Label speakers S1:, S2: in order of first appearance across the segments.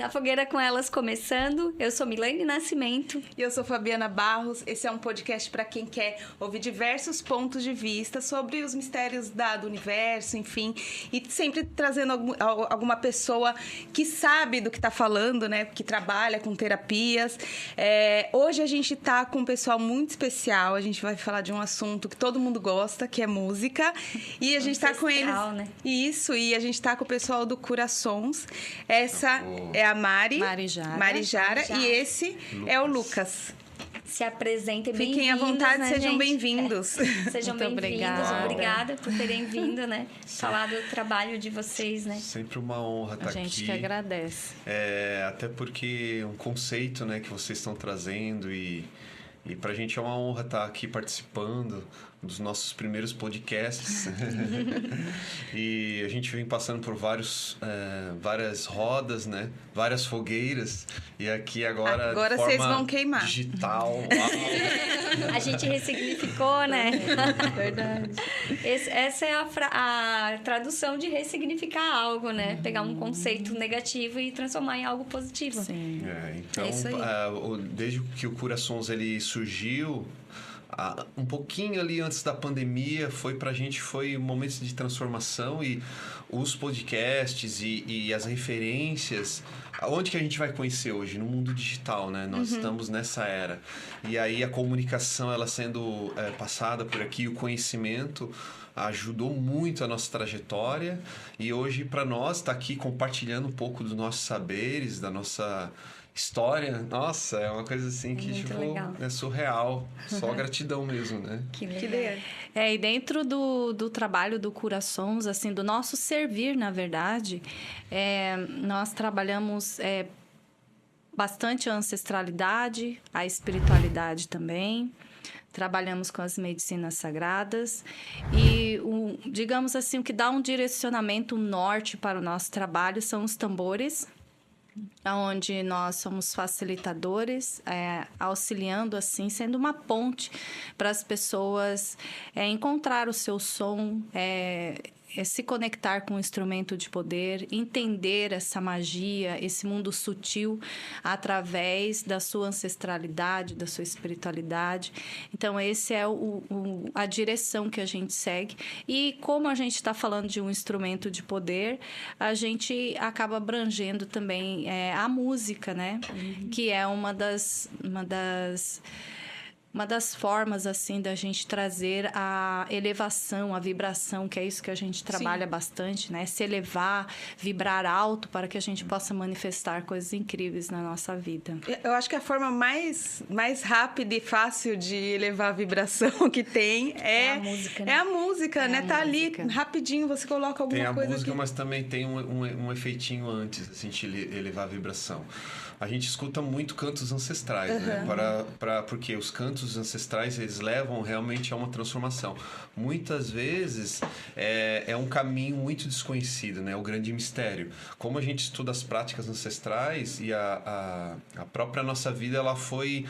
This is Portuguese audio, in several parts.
S1: Na Fogueira com Elas começando, eu sou Milene Nascimento.
S2: E eu sou Fabiana Barros. Esse é um podcast para quem quer ouvir diversos pontos de vista sobre os mistérios do universo, enfim. E sempre trazendo alguma pessoa que sabe do que está falando, né? Que trabalha com terapias. Hoje a gente está com um pessoal muito especial. A gente vai falar de um assunto que todo mundo gosta, que é música. E a gente está com eles...
S1: né?
S2: Isso, e a gente está com o pessoal do Curações. Essa é a Mari Jara. E esse é o Lucas.
S1: Se apresentem, bem-vindos.
S2: Fiquem à vontade,
S1: né,
S2: sejam
S1: gente?
S2: bem-vindos.
S1: Sejam bem-vindos. Obrigada por terem vindo, né? Falar do trabalho de vocês, né?
S3: Sempre uma honra estar aqui.
S4: A gente que agradece.
S3: Até porque um conceito, né, que vocês estão trazendo e pra gente é uma honra estar aqui participando dos nossos primeiros podcasts. E a gente vem passando por várias rodas, né? Várias fogueiras. E aqui agora de forma
S2: vocês vão queimar.
S3: Digital.
S1: A gente ressignificou, né?
S4: Verdade.
S1: Essa é a tradução de ressignificar algo, né? Pegar um conceito negativo e transformar em algo positivo.
S4: Sim.
S3: Então,
S2: É isso aí.
S3: Desde que o Curações ele surgiu, um pouquinho ali antes da pandemia, pra gente foi momentos de transformação, e os podcasts e as referências, onde que a gente vai conhecer hoje? No mundo digital, né? Nós estamos nessa era. E aí a comunicação, ela sendo passada por aqui, o conhecimento ajudou muito a nossa trajetória, e hoje para nós estar aqui compartilhando um pouco dos nossos saberes, da nossa história, nossa, é uma coisa assim que
S1: muito
S3: tipo,
S1: legal.
S3: É surreal, só gratidão mesmo, né?
S1: Que
S2: Que
S1: legal.
S2: ideia.
S4: E dentro do trabalho do Curações, assim, do nosso servir, na verdade, nós trabalhamos bastante a ancestralidade, a espiritualidade também. Trabalhamos com as medicinas sagradas e, digamos assim, o que dá um direcionamento, um norte para o nosso trabalho são os tambores, onde nós somos facilitadores, auxiliando, assim, sendo uma ponte para as pessoas encontrar o seu som, se conectar com o instrumento de poder, entender essa magia, esse mundo sutil através da sua ancestralidade, da sua espiritualidade. Então, esse é a direção que a gente segue. E como a gente está falando de um instrumento de poder, a gente acaba abrangendo também a música, né? Que é uma das formas, assim, da gente trazer a elevação, a vibração, que é isso que a gente trabalha bastante, né? Se elevar, vibrar alto para que a gente possa manifestar coisas incríveis na nossa vida.
S2: Eu acho que a forma mais rápida e fácil de elevar a vibração que tem é
S1: a música, né?
S2: É a música, né? Tá ali,
S4: música.
S2: rapidinho, você coloca alguma coisa...
S3: Tem a música,
S2: aqui.
S3: mas também tem um efeitinho antes, assim, de elevar a vibração. A gente escuta muito cantos ancestrais, né? Porque os cantos ancestrais, eles levam realmente a uma transformação. Muitas vezes é um caminho muito desconhecido, né? O grande mistério. Como a gente estuda as práticas ancestrais e a própria nossa vida, ela foi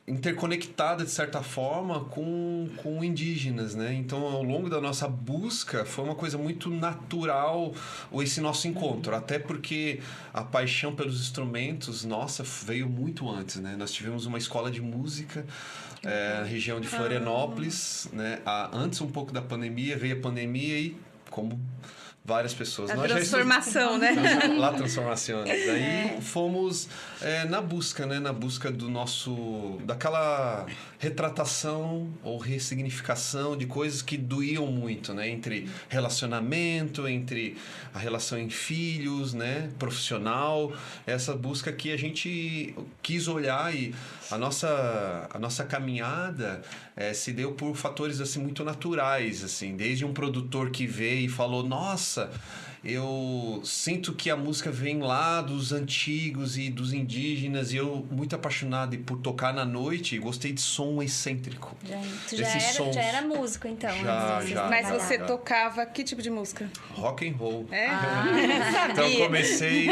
S3: interconectada, de certa forma, com indígenas, né? Então, ao longo da nossa busca, foi uma coisa muito natural esse nosso encontro. Até porque a paixão pelos instrumentos, nossa, veio muito antes, né? Nós tivemos uma escola de música na região de Florianópolis, né? Antes um pouco da pandemia, veio a pandemia e, como várias pessoas...
S2: A transformação, né?
S3: Lá transformação. Daí fomos na busca, né? Na busca daquela retratação ou ressignificação de coisas que doíam muito, né? Entre relacionamento, entre a relação em filhos, né? Profissional. Essa busca que a gente quis olhar, e a nossa caminhada se deu por fatores assim muito naturais, assim, desde um produtor que veio e falou: nossa, eu sinto que a música vem lá dos antigos e dos indígenas, e eu muito apaixonado por tocar na noite, gostei de som excêntrico.
S1: Tu já era músico, então?
S3: Já.
S2: Mas você tocava que tipo de música?
S3: Rock and roll.
S2: Sabia.
S3: Então eu comecei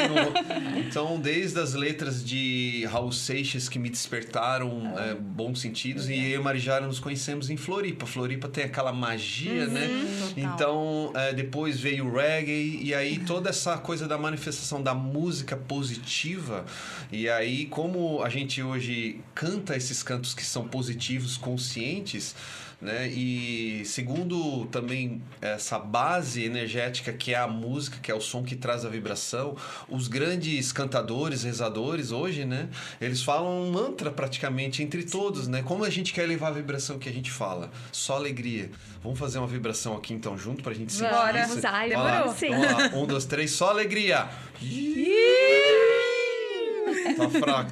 S3: então, desde as letras de Raul Seixas, que me despertaram bons sentidos, e eu e a Marijara nos conhecemos em Floripa. Floripa tem aquela magia, né?
S4: Total.
S3: Então depois veio o reggae, e aí toda essa coisa da manifestação da música positiva, e aí como a gente hoje canta esses cantos que são positivos, conscientes, né? E segundo também essa base energética que é a música, que é o som que traz a vibração, os grandes cantadores, rezadores hoje, né? Eles falam um mantra praticamente entre todos, né? Como a gente quer elevar a vibração que a gente fala? Só alegria. Vamos fazer uma vibração aqui então junto pra gente sentir
S2: Bora.
S3: isso?
S2: Demorou.
S1: Sim.
S3: Vamos lá. 1, 2, 3, só alegria.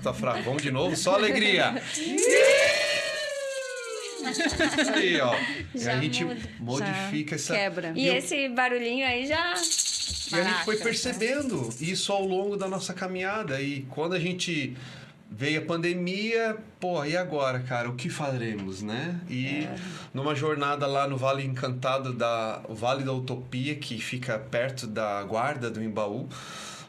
S3: Tá fraco. Vamos de novo, só alegria. Isso aí, ó. E a gente modifica essa...
S4: Quebra.
S1: E esse barulhinho aí já...
S3: E a gente foi percebendo isso ao longo da nossa caminhada. E quando a gente veio a pandemia, pô, e agora, cara? O que faremos, né? E numa jornada lá no Vale Encantado, o Vale da Utopia, que fica perto da Guarda do Embaú,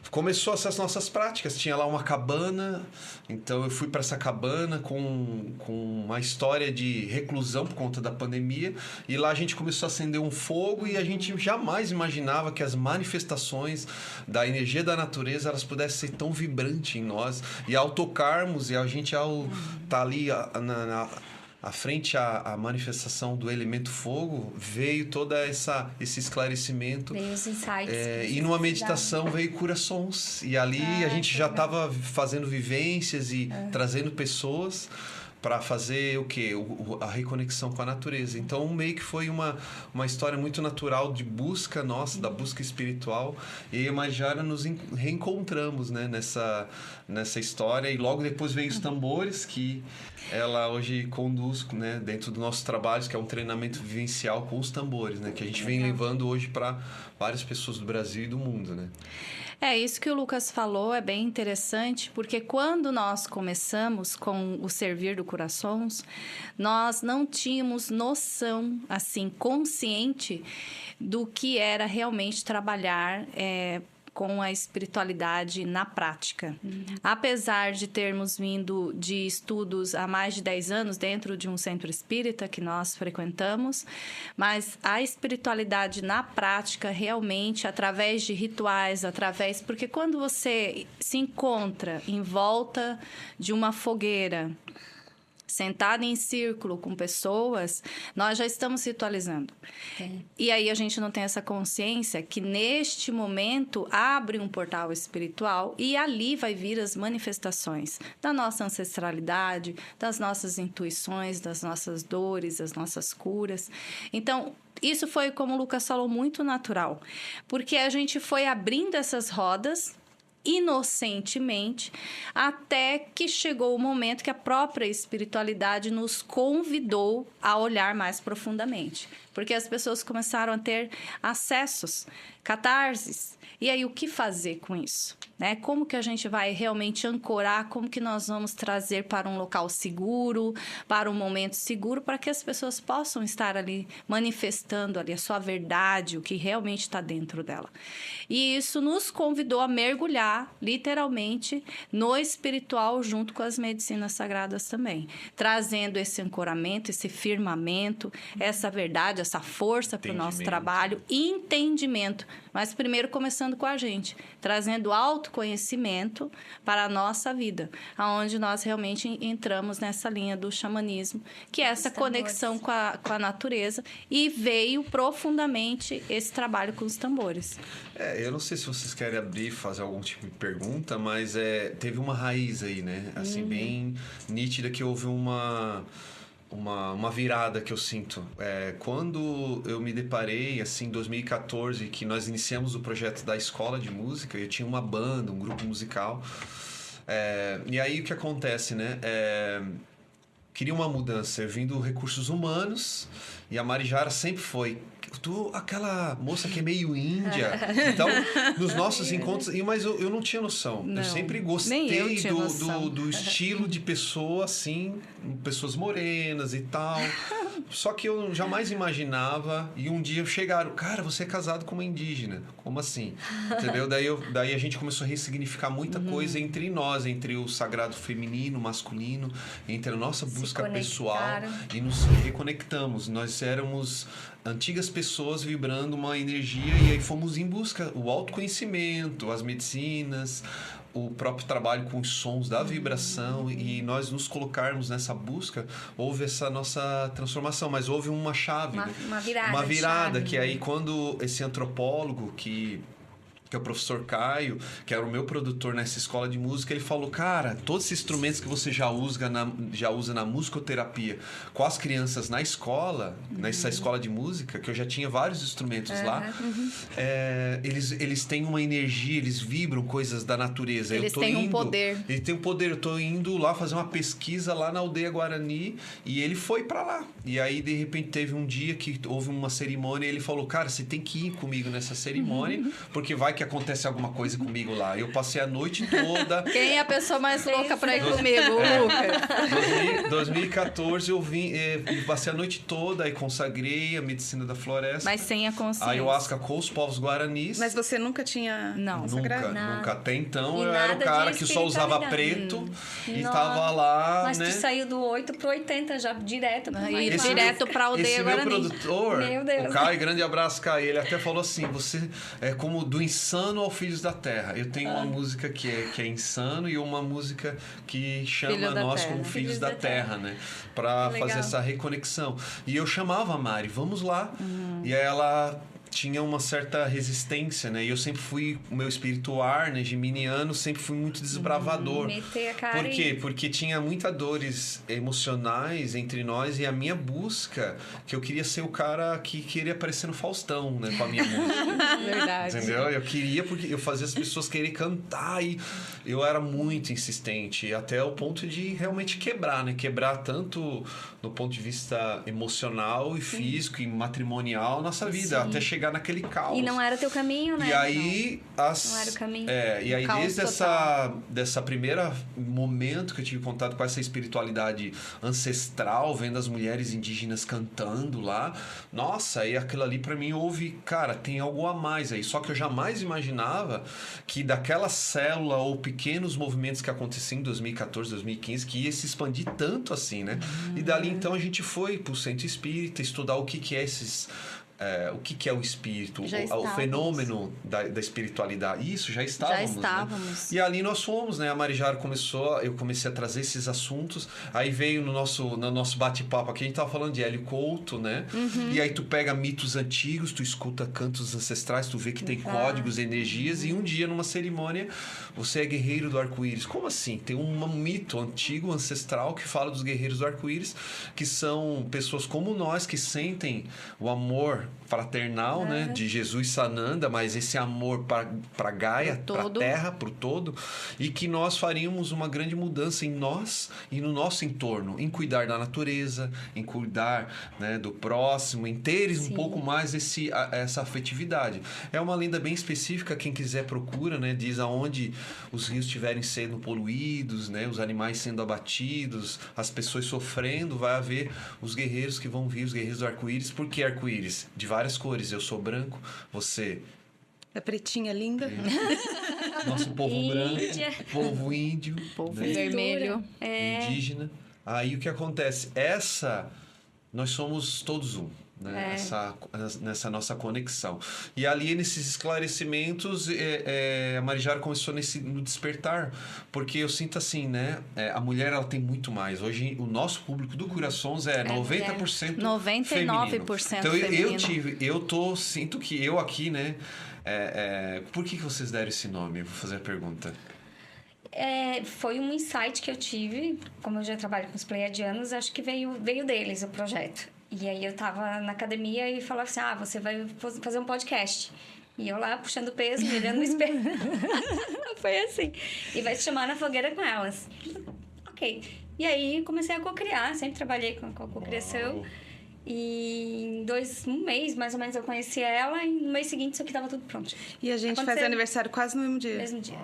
S3: começou essas nossas práticas. Tinha lá uma cabana, então eu fui para essa cabana com uma história de reclusão por conta da pandemia, e lá a gente começou a acender um fogo, e a gente jamais imaginava que as manifestações da energia da natureza elas pudessem ser tão vibrantes em nós, e ao tocarmos, e a gente ao estar ali à frente à manifestação do elemento fogo, veio toda esse esclarecimento.
S1: Veio os insights.
S3: E numa meditação veio Cura-Sons. E ali a gente já estava fazendo vivências e trazendo pessoas para fazer o quê? A reconexão com a natureza. Então, meio que foi uma história muito natural de busca nossa, da busca espiritual. E eu e Majara nos reencontramos, né, nessa história. E logo depois veio os tambores, que ela hoje conduz, né, dentro dos nossos trabalhos, que é um treinamento vivencial com os tambores, né, que a gente vem levando hoje para várias pessoas do Brasil e do mundo, né?
S4: Isso que o Lucas falou é bem interessante, porque quando nós começamos com o Servir do Cura-Sons, nós não tínhamos noção, assim, consciente do que era realmente trabalhar com a espiritualidade na prática. Apesar de termos vindo de estudos há mais de 10 anos dentro de um centro espírita que nós frequentamos, mas a espiritualidade na prática realmente através de rituais, porque quando você se encontra em volta de uma fogueira, sentada em círculo com pessoas, nós já estamos ritualizando. E aí a gente não tem essa consciência que neste momento abre um portal espiritual e ali vai vir as manifestações da nossa ancestralidade, das nossas intuições, das nossas dores, das nossas curas. Então, isso foi, como o Lucas falou, muito natural, porque a gente foi abrindo essas rodas inocentemente, até que chegou o momento que a própria espiritualidade nos convidou a olhar mais profundamente. Porque as pessoas começaram a ter acessos, catarses. E aí, o que fazer com isso? Né? Como que a gente vai realmente ancorar? Como que nós vamos trazer para um local seguro, para um momento seguro, para que as pessoas possam estar ali manifestando ali a sua verdade, o que realmente está dentro dela. E isso nos convidou a mergulhar, literalmente, no espiritual junto com as medicinas sagradas também. Trazendo esse ancoramento, esse firmamento, essa verdade, essa força para o nosso trabalho e entendimento. Mas primeiro começando com a gente, trazendo autoconhecimento para a nossa vida, aonde nós realmente entramos nessa linha do xamanismo, que é essa conexão com a natureza, e veio profundamente esse trabalho com os tambores.
S3: Eu não sei se vocês querem abrir e fazer algum tipo de pergunta, mas teve uma raiz aí, né? Assim, bem nítida, que houve uma virada que eu sinto. Quando eu me deparei, assim, em 2014, que nós iniciamos o projeto da escola de música, eu tinha uma banda, um grupo musical. E aí o que acontece, né? Queria uma mudança. Eu vim do Recursos Humanos e a Marijara sempre foi... aquela moça que é meio índia. Então, nos nossos encontros... Mas eu não tinha noção.
S4: Não,
S3: eu sempre gostei do estilo de pessoa, assim, pessoas morenas e tal. Só que eu jamais imaginava, e um dia chegaram, cara, você é casado com uma indígena. Como assim? Entendeu? Daí a gente começou a ressignificar muita coisa entre nós, entre o sagrado feminino, masculino, entre a nossa busca pessoal, e nos reconectamos. Nós éramos antigas pessoas vibrando uma energia, e aí fomos em busca o autoconhecimento, as medicinas, o próprio trabalho com os sons da vibração, e nós nos colocarmos nessa busca, houve essa nossa transformação, mas houve uma chave,
S1: uma virada.
S3: Uma virada, que aí quando esse antropólogo que é o professor Caio, que era o meu produtor nessa escola de música, ele falou, cara, todos esses instrumentos que você já usa na musicoterapia com as crianças na escola, nessa escola de música, que eu já tinha vários instrumentos lá, eles têm uma energia, eles vibram coisas da natureza.
S4: Eles têm um poder.
S3: Ele tem um poder. Eu tô indo lá fazer uma pesquisa lá na aldeia Guarani, e ele foi pra lá. E aí, de repente, teve um dia que houve uma cerimônia, e ele falou, cara, você tem que ir comigo nessa cerimônia, porque vai que acontece alguma coisa comigo lá. Eu passei a noite toda...
S4: Quem é a pessoa mais louca pra ir comigo? O Lucas.
S3: 2014 eu vim, passei a noite toda, aí consagrei a medicina da floresta.
S4: Mas sem a consciência.
S3: A ayahuasca com os povos guaranis.
S2: Mas você nunca tinha...
S4: Não.
S3: Nunca. Até então
S1: E
S3: eu era o cara que só usava preto e tava lá,
S1: Mas
S3: né?
S1: tu saiu do 8 pro 80 já, direto.
S4: Direto pra aldeia Guarani.
S3: Esse meu produtor,
S1: Meu Deus.
S3: o Caio, grande abraço, Caio, ele até falou assim, você é como do insano ao Filhos da Terra. Eu tenho uma música que é Insano, e uma música que chama nós como Filhos da Terra, né? Pra fazer essa reconexão. E eu chamava a Mari, vamos lá. E aí ela tinha uma certa resistência, né? E eu sempre fui, o meu espírito ar, né, geminiano, sempre fui muito desbravador.
S1: Meter a cara.
S3: Por quê? Porque tinha muitas dores emocionais entre nós, e a minha busca, que eu queria ser o cara que queria aparecer no Faustão, né, com a minha música.
S4: Verdade.
S3: Entendeu? Eu queria, porque eu fazia as pessoas quererem cantar, e eu era muito insistente, até o ponto de realmente quebrar, né? Quebrar tanto no ponto de vista emocional e físico e matrimonial, nossa vida, até chegar naquele caos.
S1: E não era teu caminho, né?
S3: E aí
S1: não era o caminho.
S3: E aí
S4: Caos
S3: desde dessa primeira momento que eu tive contato com essa espiritualidade ancestral, vendo as mulheres indígenas cantando lá, nossa, e aquilo ali pra mim houve, cara, tem algo a mais aí. Só que eu jamais imaginava que daquela célula ou pequenos movimentos que aconteciam em 2014, 2015, que ia se expandir tanto assim, né? E dali então a gente foi pro Centro Espírita estudar o que é esses... o que é o espírito, o fenômeno da espiritualidade. Isso, já estávamos. Né? E ali nós fomos, né? A Marijara eu comecei a trazer esses assuntos. Aí veio no nosso bate-papo aqui, a gente tava falando de Hélio Couto, né? E aí tu pega mitos antigos, tu escuta cantos ancestrais, tu vê que tem códigos, energias, e um dia numa cerimônia você é guerreiro do arco-íris. Como assim? Tem um mito antigo, ancestral, que fala dos guerreiros do arco-íris, que são pessoas como nós, que sentem o amor fraternal, né, de Jesus Sananda, mas esse amor para Gaia, para a Terra, para o todo, e que nós faríamos uma grande mudança em nós e no nosso entorno, em cuidar da natureza, em cuidar, né, do próximo, em ter um pouco mais essa afetividade. É uma lenda bem específica, quem quiser procura, né, diz aonde os rios estiverem sendo poluídos, né, os animais sendo abatidos, as pessoas sofrendo, vai haver os guerreiros que vão vir, os guerreiros do arco-íris. Por que arco-íris? De várias cores. Eu sou branco, você...
S2: É pretinha, linda.
S3: Nosso povo branco, povo índio,
S4: povo vermelho,
S3: indígena. Aí o que acontece? Nós somos todos um. Né? Nessa nossa conexão. E ali, nesses esclarecimentos, a Marijara começou no despertar, porque eu sinto assim, né? A mulher, ela tem muito mais. Hoje, o nosso público do Corações é 90%
S4: 99%
S3: feminino. Eu sinto que eu aqui, né? Por que vocês deram esse nome? Eu vou fazer a pergunta.
S1: Foi um insight que eu tive, como eu já trabalho com os pleiadianos, acho que veio deles o projeto. E aí eu tava na academia e falava assim, você vai fazer um podcast. E eu lá puxando peso, me olhando no espelho. Foi assim. E vai se chamar Na Fogueira com Elas. Ok. E aí comecei a cocriar, sempre trabalhei com a cocriação. E em um mês, mais ou menos, eu conheci ela. E no mês seguinte, isso aqui tava tudo pronto.
S2: E a gente faz aniversário quase no mesmo dia.
S1: Mesmo dia.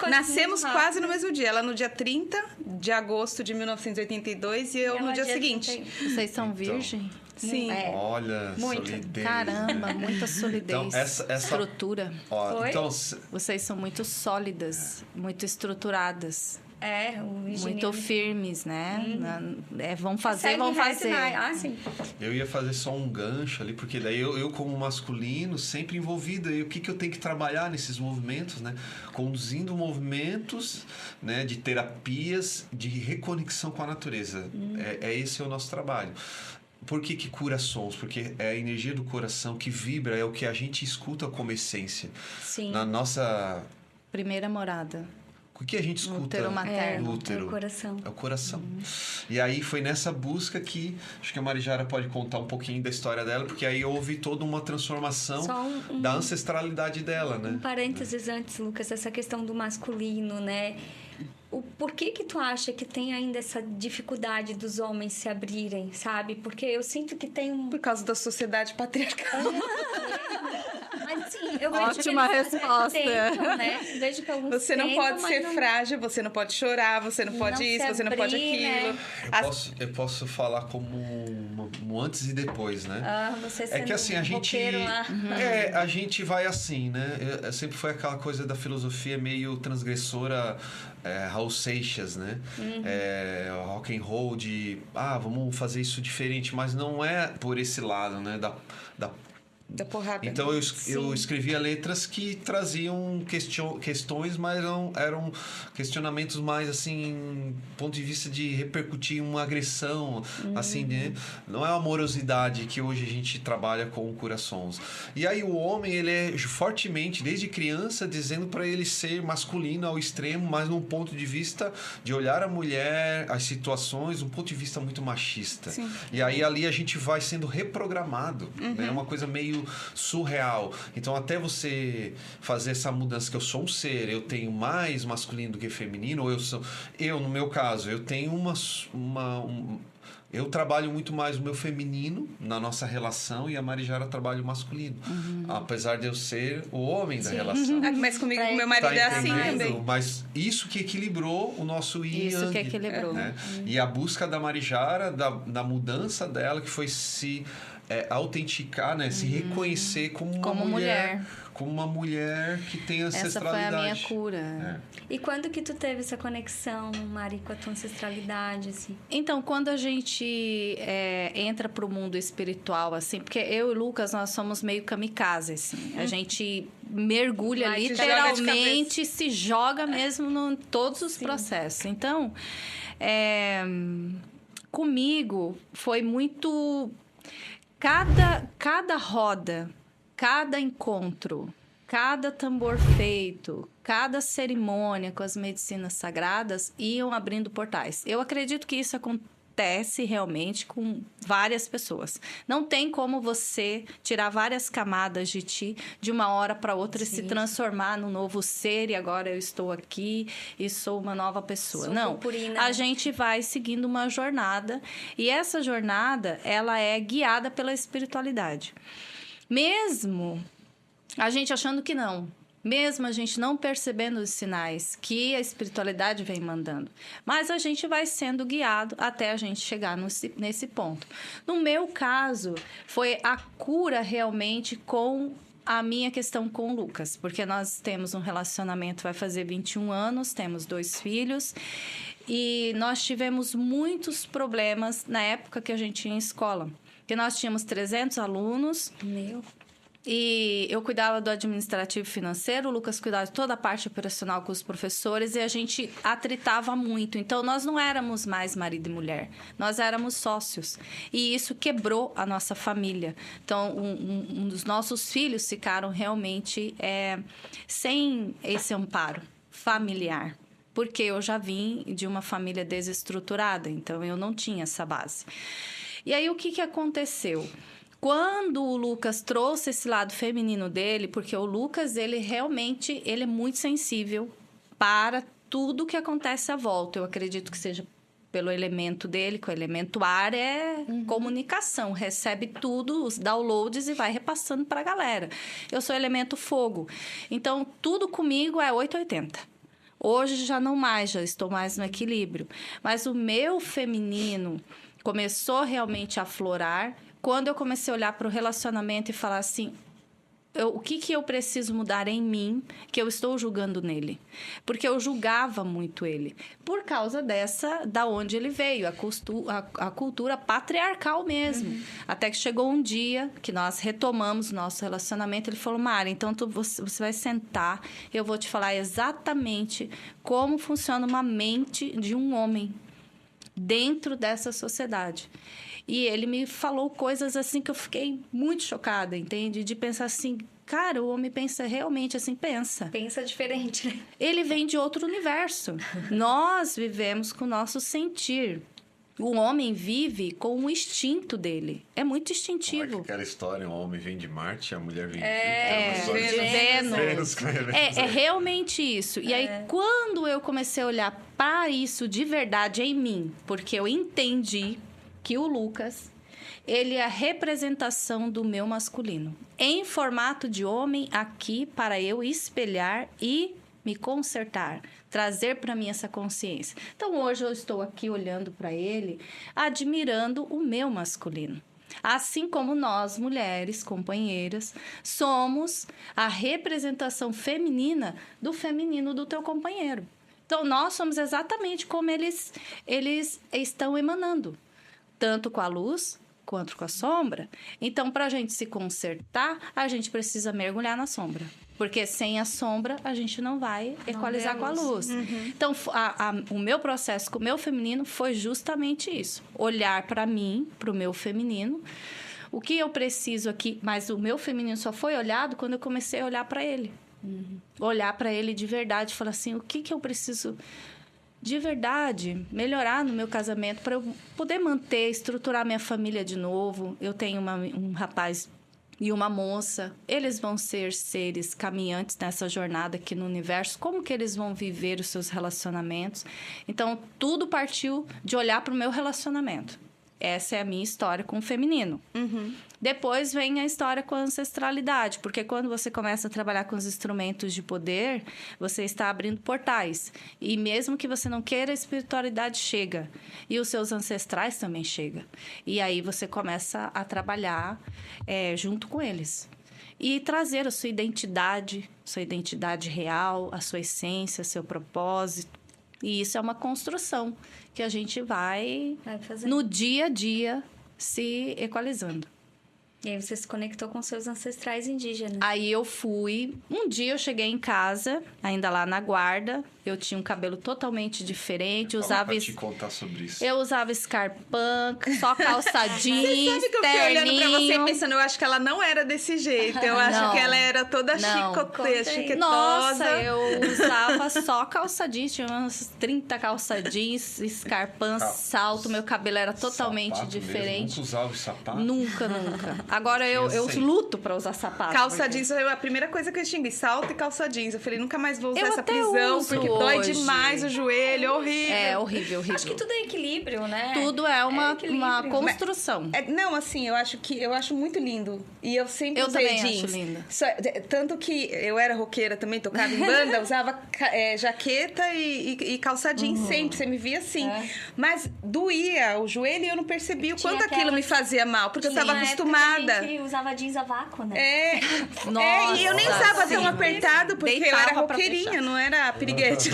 S2: Nascemos quase no mesmo dia. Ela no dia 30 de agosto de 1982 e eu no dia seguinte.
S1: 31.
S4: Vocês são virgem?
S2: Sim.
S3: Olha,
S1: Muito.
S3: solidez.
S4: Caramba, muita solidez.
S3: Então, essa
S4: estrutura.
S1: Foi?
S3: Então,
S4: Vocês são muito sólidas, muito estruturadas.
S1: O
S4: Muito
S1: virginiano.
S4: firmes, né? Vão fazer,
S1: Segue
S4: vão
S1: reto
S4: fazer.
S1: sim.
S3: eu ia fazer só um gancho ali, porque daí eu como masculino, sempre envolvido. E o que eu tenho que trabalhar nesses movimentos, né? Conduzindo movimentos, né? De terapias, de reconexão com a natureza. Esse é o nosso trabalho. Por que cura sons? Porque é a energia do coração que vibra, é o que a gente escuta como essência.
S1: Sim.
S3: Na nossa...
S4: Primeira morada.
S3: O que a gente escuta
S4: Útero materno.
S3: no útero?
S1: É o coração.
S3: É o coração. E aí foi nessa busca que acho que a Marijara pode contar um pouquinho da história dela, porque aí houve toda uma transformação da ancestralidade dela, né?
S1: Um parênteses antes, Lucas, essa questão do masculino, né? Por que tu acha que tem ainda essa dificuldade dos homens se abrirem, sabe? Porque eu sinto que tem um...
S2: Por causa da sociedade patriarcal.
S1: Mas sim, eu vejo
S4: Ótima
S1: que eles
S4: resposta.
S1: tentam, né? Vejo que alguns
S2: Você não
S1: tentam,
S2: pode
S1: mas
S2: ser
S1: não...
S2: frágil, você não pode chorar, você não pode
S1: Não
S2: isso,
S1: se
S2: você não pode
S1: abrir,
S2: aquilo.
S1: né?
S3: Eu posso falar como um antes e depois, né?
S1: Você
S3: É que assim, a gente...
S1: lá.
S3: A gente vai assim, né? Sempre foi aquela coisa da filosofia meio transgressora, Raul Seixas, né? Rock and roll de... vamos fazer isso diferente. Mas não é por esse lado, né?
S2: Da porrada.
S3: Então eu escrevia letras que traziam questões, mas eram questionamentos mais assim, ponto de vista de repercutir uma agressão, assim, né? Não é a amorosidade que hoje a gente trabalha com o Cura-Sons. E aí o homem, ele é fortemente, desde criança, dizendo para ele ser masculino ao extremo, mas num ponto de vista de olhar a mulher, as situações, um ponto de vista muito machista.
S2: Sim.
S3: E aí ali a gente vai sendo reprogramado, né? É uma coisa meio surreal. Então, até você fazer essa mudança, que eu sou um ser, eu tenho mais masculino do que feminino, ou eu no meu caso, eu tenho eu trabalho muito mais o meu feminino na nossa relação e a Marijara trabalha o masculino. Apesar de eu ser o homem da relação.
S2: Mas comigo, com meu marido é assim também.
S3: Mas isso que equilibrou o nosso yin
S4: Isso
S3: yang,
S4: que equilibrou.
S3: né? E a busca da Marijara, da mudança dela, que foi se autenticar, né? Se reconhecer como uma mulher. Como uma mulher que tem ancestralidade.
S4: Essa foi a minha cura.
S1: E quando que tu teve essa conexão, Mari, com a tua ancestralidade, assim?
S4: Então, quando a gente entra pro mundo espiritual, assim, porque eu e o Lucas, nós somos meio kamikaze, assim. A gente mergulha literalmente, se joga mesmo em todos os processos. Então, comigo foi muito... Cada roda, cada encontro, cada tambor feito, cada cerimônia com as medicinas sagradas iam abrindo portais. Eu acredito que isso acontece realmente com várias pessoas. Não tem como você tirar várias camadas de ti de uma hora para outra e se transformar num novo ser e agora eu estou aqui e sou uma nova pessoa. Não, a gente vai seguindo uma jornada e essa jornada, ela é guiada pela espiritualidade. Mesmo a gente achando que não, mesmo a gente não percebendo os sinais que a espiritualidade vem mandando, mas a gente vai sendo guiado até a gente chegar nesse ponto. No meu caso, foi a cura realmente com a minha questão com o Lucas, porque nós temos um relacionamento, vai fazer 21 anos, temos 2 filhos, e nós tivemos muitos problemas na época que a gente ia em escola, porque nós tínhamos 300 alunos... E eu cuidava do administrativo e financeiro, o Lucas cuidava de toda a parte operacional com os professores e a gente atritava muito. Então, nós não éramos mais marido e mulher, nós éramos sócios. E isso quebrou a nossa família. Então, um dos nossos filhos ficaram realmente sem esse amparo familiar. Porque eu já vim de uma família desestruturada, então eu não tinha essa base. E aí, o que aconteceu? Quando o Lucas trouxe esse lado feminino dele, porque o Lucas, ele é muito sensível para tudo que acontece à volta. Eu acredito que seja pelo elemento dele, que o elemento ar é comunicação, recebe tudo, os downloads e vai repassando para a galera. Eu sou elemento fogo, então tudo comigo é 880. Hoje já não mais, já estou mais no equilíbrio. Mas o meu feminino começou realmente a aflorar quando eu comecei a olhar para o relacionamento e falar assim... o que eu preciso mudar em mim que eu estou julgando nele? Porque eu julgava muito ele. Por causa da onde ele veio, a cultura patriarcal mesmo. Até que chegou um dia que nós retomamos o nosso relacionamento. Ele falou, Mara, então você vai sentar, eu vou te falar exatamente como funciona uma mente de um homem dentro dessa sociedade. E ele me falou coisas assim que eu fiquei muito chocada, entende? De pensar assim, cara, o homem pensa realmente assim, pensa.
S1: Pensa diferente, né?
S4: Ele vem de outro universo. Nós vivemos com o nosso sentir. O homem vive com o instinto dele. É muito instintivo.
S3: Olha aquela história, o homem vem de Marte, a mulher vem
S4: de Vênus. É realmente isso. E aí, quando eu comecei a olhar para isso de verdade em mim, porque eu entendi que o Lucas, ele é a representação do meu masculino. Em formato de homem, aqui, para eu espelhar e me consertar. Trazer para mim essa consciência. Então, hoje eu estou aqui olhando para ele, admirando o meu masculino. Assim como nós, mulheres, companheiras, somos a representação feminina do feminino do teu companheiro. Então, nós somos exatamente como eles estão emanando. Tanto com a luz quanto com a sombra. Então, para a gente se consertar, a gente precisa mergulhar na sombra. Porque sem a sombra, a gente não vai equalizar com a luz. Então, o meu processo com o meu feminino foi justamente isso. Olhar para mim, para o meu feminino. O que eu preciso aqui... Mas o meu feminino só foi olhado quando eu comecei a olhar para ele. Olhar para ele de verdade. Falar assim, o que eu preciso... de verdade, melhorar no meu casamento para eu poder manter, estruturar minha família de novo. Eu tenho um rapaz e uma moça. Eles vão ser seres caminhantes nessa jornada aqui no universo. Como que eles vão viver os seus relacionamentos? Então, tudo partiu de olhar para o meu relacionamento. Essa é a minha história com o feminino. Depois vem a história com a ancestralidade, porque quando você começa a trabalhar com os instrumentos de poder, você está abrindo portais. E mesmo que você não queira, a espiritualidade chega. E os seus ancestrais também chegam. E aí você começa a trabalhar junto com eles. E trazer a sua identidade real, a sua essência, seu propósito. E isso é uma construção que a gente vai no dia a dia, se equalizando.
S1: E aí você se conectou com seus ancestrais indígenas.
S4: Aí eu fui... Um dia eu cheguei em casa, ainda lá na guarda. Eu tinha um cabelo totalmente diferente.
S3: Pra te contar sobre isso.
S4: Eu usava escarpão, só calça jeans,
S2: Você sabe que eu fiquei olhando pra você e pensando, eu acho que ela não era desse jeito. Eu acho que ela era toda chiquetosa.
S4: Nossa, eu usava só calça jeans. Tinha umas 30 calça jeans, escarpão, salto. Meu cabelo era totalmente
S3: sapato
S4: diferente.
S3: Mesmo. Nunca usava sapato?
S4: Nunca. Agora eu luto pra usar sapato.
S2: Calça jeans foi a primeira coisa que eu extingui. Salto e calça jeans. Eu falei, nunca mais vou usar essa
S4: até
S2: prisão,
S4: uso
S2: porque
S4: hoje.
S2: dói demais o joelho, é horrível.
S4: É horrível.
S1: Acho que tudo é equilíbrio, né?
S4: Tudo é uma construção.
S2: Não, assim, eu acho muito lindo. E eu sempre usei
S4: também
S2: jeans.
S4: acho linda.
S2: Tanto que eu era roqueira também, tocava em banda, usava jaqueta e calça jeans sempre. Você me via assim. Mas doía o joelho e eu não percebia o quanto aquilo me fazia mal, porque eu estava acostumada.
S1: A gente usava jeans a vácuo, né?
S2: Nossa, e eu nem usava tão
S4: sim.
S2: apertado, porque eu
S4: Deitava
S2: era
S4: pra
S2: roqueirinha,
S4: fechar.
S2: não era piriguete.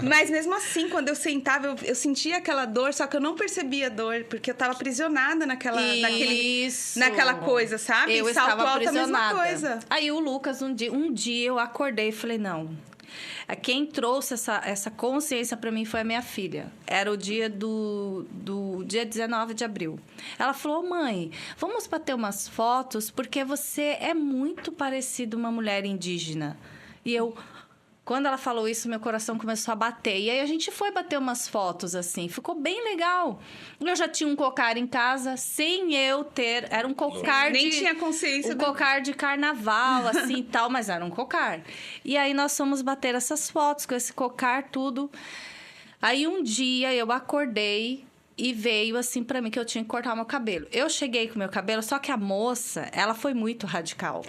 S2: Mas mesmo assim, quando eu sentava, eu sentia aquela dor, só que eu não percebia a dor, porque eu estava aprisionada naquela coisa, sabe?
S4: Eu
S2: Salto
S4: estava
S2: alto é a mesma
S4: aprisionada.
S2: coisa.
S4: Aí o Lucas, um dia eu acordei e falei, não. Quem trouxe essa consciência para mim foi a minha filha. Era o dia do dia 19 de abril. Ela falou, mãe, vamos bater umas fotos, porque você é muito parecida uma mulher indígena. E quando ela falou isso, meu coração começou a bater. E aí a gente foi bater umas fotos, assim. Ficou bem legal. Eu já tinha um cocar em casa, sem eu ter... Era um cocar
S2: Nem tinha consciência.
S4: Cocar de carnaval, assim, e tal. Mas era um cocar. E aí nós fomos bater essas fotos com esse cocar, tudo. Aí um dia eu acordei e veio assim pra mim que eu tinha que cortar o meu cabelo. Eu cheguei com o meu cabelo, só que a moça, ela foi muito radical.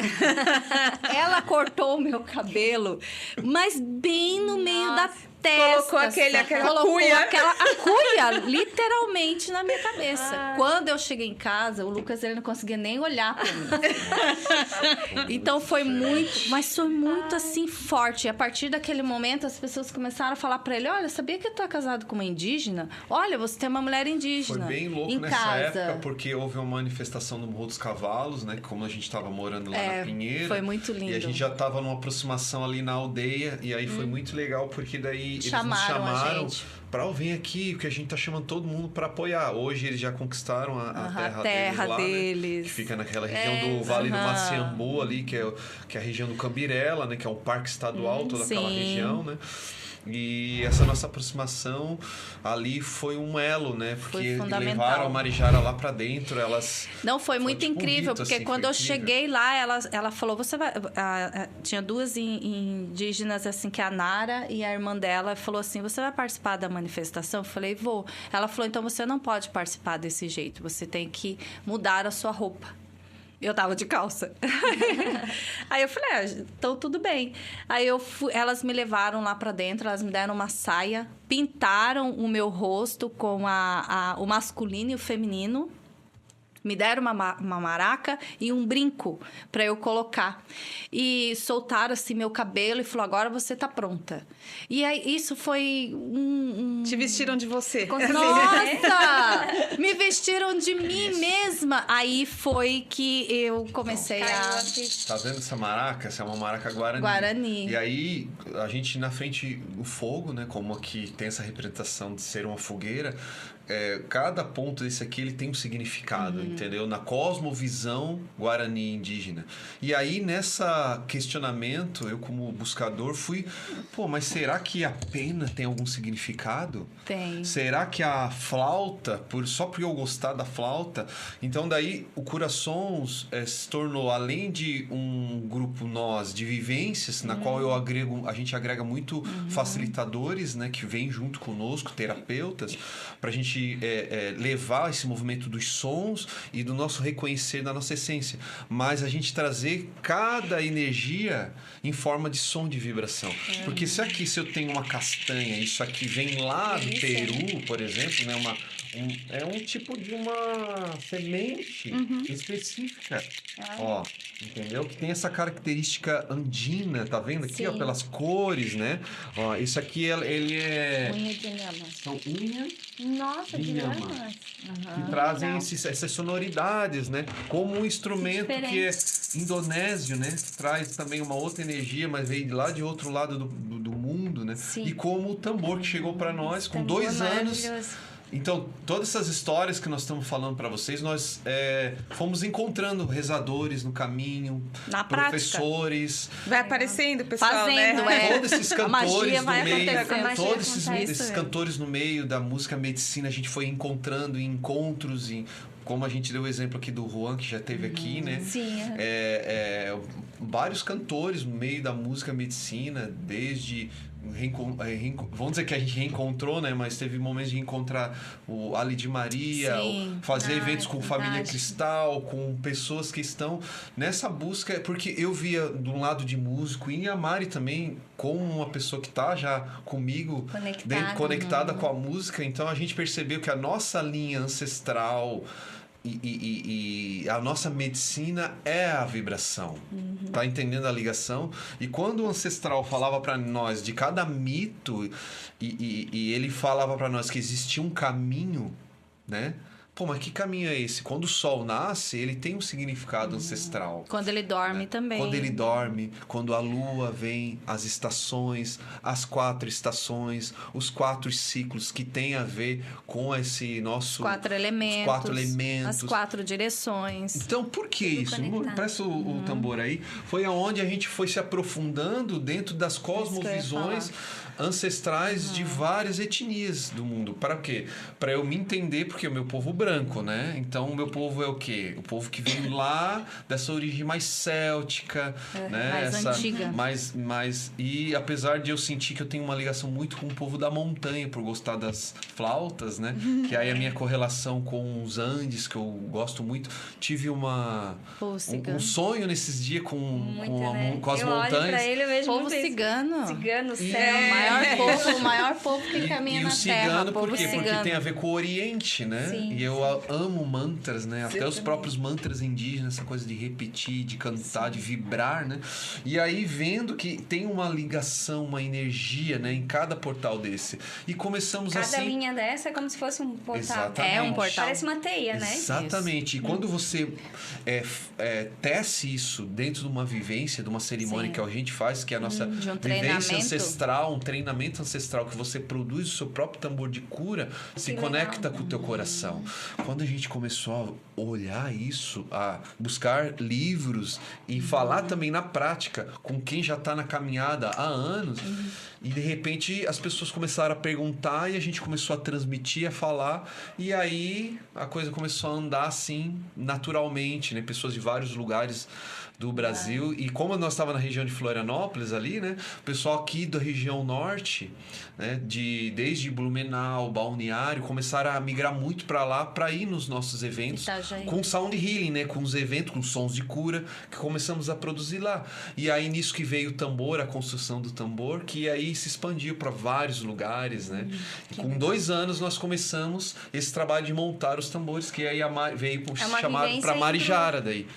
S4: Ela cortou o meu cabelo, mas bem no meio da testa.
S2: Colocou aquela cuia.
S4: A cuia, literalmente, na minha cabeça. Quando eu cheguei em casa, o Lucas, ele não conseguia nem olhar pra mim. Então, foi muito... Mas foi muito, assim, forte. E a partir daquele momento, as pessoas começaram a falar pra ele, olha, sabia que tu é casado com uma indígena? Olha, você tem uma mulher indígena
S3: Foi bem louco
S4: em
S3: nessa
S4: casa.
S3: época, porque houve uma manifestação no Morro dos Cavalos, né? Como a gente estava morando lá na Pinheira.
S4: Foi muito lindo.
S3: E a gente já estava numa aproximação ali na aldeia. E aí foi muito legal, porque daí eles nos
S4: Chamaram a
S3: chamaram
S4: gente.
S3: para vir aqui, porque a gente tá chamando todo mundo para apoiar. Hoje eles já conquistaram a terra deles lá, né? Que fica naquela região do Vale do Maciambu ali, que é a região do Cambirela, né? Que é um parque estadual, toda aquela região, né? E essa nossa aproximação ali foi um elo, né? Porque levaram a Marijara lá pra dentro, elas...
S4: Não, foi muito
S3: tipo,
S4: incrível,
S3: rito,
S4: porque
S3: assim,
S4: quando
S3: foi
S4: eu cheguei lá, ela falou, você vai... tinha duas indígenas, assim, que é a Nara e a irmã dela, falou assim, você vai participar da manifestação? Eu falei, vou. Ela falou, então você não pode participar desse jeito, você tem que mudar a sua roupa. Eu tava de calça. Aí eu falei, então tudo bem. Aí elas me levaram lá pra dentro, elas me deram uma saia, pintaram o meu rosto com o masculino e o feminino. Me deram uma maraca e um brinco pra eu colocar. E soltaram assim meu cabelo e falou, agora você tá pronta. E aí isso foi
S2: Te vestiram de você.
S4: Nossa! Me vestiram de mim mesma. Aí foi que eu comecei a...
S3: Tá vendo essa maraca? Essa é uma maraca Guarani.
S4: Guarani.
S3: E aí, a gente na frente, o fogo, né? Como aqui tem essa representação de ser uma fogueira... cada ponto desse aqui ele tem um significado, entendeu? Na cosmovisão guarani indígena. E aí, nessa questionamento, eu como buscador fui... mas será que a pena tem algum significado?
S4: Tem.
S3: Será que a flauta, só porque eu gostar da flauta... Então, daí, o Curações se tornou, além de um grupo nós de vivências, na qual a gente agrega muito facilitadores, né? Que vêm junto conosco, terapeutas, pra gente levar esse movimento dos sons e do nosso reconhecer da nossa essência. Mas a gente trazer cada energia em forma de som, de vibração. Porque se eu tenho uma castanha, isso aqui vem lá do Peru, por exemplo, né? É um tipo de uma semente específica. Ó, entendeu? Que tem essa característica andina, tá vendo aqui? Ó, pelas cores, né? Ó, isso aqui, ele é...
S1: Unha de lhama.
S3: São unhas
S1: Nossa,
S3: de
S1: de
S3: lhama.
S1: lhama.
S3: Que trazem essas sonoridades, né? Como um instrumento que é indonésio, né? Que traz também uma outra energia, mas veio lá de outro lado do mundo, né?
S1: Sim.
S3: E como o tambor que chegou para nós com 2 anos... Então, todas essas histórias que nós estamos falando para vocês, nós fomos encontrando rezadores no caminho,
S4: na
S3: professores.
S2: Prática. Vai aparecendo, pessoal,
S4: fazendo,
S2: né?
S3: Todos esses cantores no meio, todos esses
S1: acontece.
S3: cantores no meio da música medicina, a gente foi encontrando em encontros, como a gente deu o exemplo aqui do Juan, que já esteve aqui, né?
S1: Sim.
S3: Vários cantores no meio da música medicina, desde... Vamos dizer que a gente reencontrou, né? Mas teve momentos de encontrar o Ali de Maria, fazer eventos com Família Cristal, com pessoas que estão nessa busca, porque eu via de um lado de músico e a Mari também como uma pessoa que está já comigo conectada com a música, então a gente percebeu que a nossa linha ancestral e a nossa medicina é a vibração. Tá entendendo a ligação? E quando o ancestral falava para nós de cada mito e ele falava para nós que existia um caminho, né? Mas que caminho é esse? Quando o sol nasce, ele tem um significado ancestral.
S4: Quando ele dorme, né? Também.
S3: Quando ele dorme, quando a lua vem, as estações, as 4 estações, os 4 ciclos que tem a ver com esse nosso...
S4: Os 4 elementos. As 4 direções.
S3: Então, por que isso? Presta o tambor aí. Foi aonde a gente foi se aprofundando dentro das cosmovisões ancestrais de várias etnias do mundo. Para quê? Para eu me entender, porque o meu povo branco, né? Então, o meu povo é o quê? O povo que veio lá dessa origem mais céltica, né?
S4: Mais antiga.
S3: E apesar de eu sentir que eu tenho uma ligação muito com o povo da montanha, por gostar das flautas, né? Que aí a minha correlação com os Andes, que eu gosto muito. Tive um sonho nesses dias com as montanhas.
S1: Olho pra ele, eu vejo
S4: Povo
S1: muito isso.
S4: cigano.
S1: Cigano, céu.
S4: O maior povo que caminha
S3: e
S4: na
S3: o cigano,
S4: terra.
S3: por
S4: Povo
S3: quê?
S4: cigano.
S3: Porque tem a ver com o Oriente, né?
S1: Sim,
S3: e eu amo mantras, né? Até os
S2: também.
S3: próprios mantras indígenas, essa coisa de repetir, de cantar, de vibrar, né? E aí vendo que tem uma ligação, uma energia, né? Em cada portal desse. E começamos
S1: Cada
S3: assim...
S1: linha dessa é como se fosse um portal.
S3: Exatamente.
S4: É um portal.
S1: Parece uma teia, né?
S3: Exatamente. E quando você tece isso dentro de uma vivência, de uma cerimônia
S4: Sim.
S3: que a gente faz, que é a nossa
S4: De um
S3: vivência
S4: treinamento.
S3: ancestral, um treinamento ancestral, que você produz o seu próprio tambor de cura, se
S1: Que
S3: conecta
S1: legal.
S3: com o teu coração. Quando a gente começou a olhar isso, a buscar livros e falar também na prática com quem já está na caminhada há anos, e de repente as pessoas começaram a perguntar e a gente começou a transmitir, a falar, e aí a coisa começou a andar assim, naturalmente, né? Pessoas de vários lugares do Brasil. E como nós estávamos na região de Florianópolis ali, né? O pessoal aqui da região norte, né? Desde Blumenau, Balneário, começaram a migrar muito para lá para ir nos nossos eventos
S4: Itajaí.
S3: com sound healing, né? Com os eventos, com sons de cura, que começamos a produzir lá. E aí nisso que veio o tambor, a construção do tambor, que aí se expandiu para vários lugares, né? Com 2 anos nós começamos esse trabalho de montar os tambores, que aí veio chamado para Marijara daí.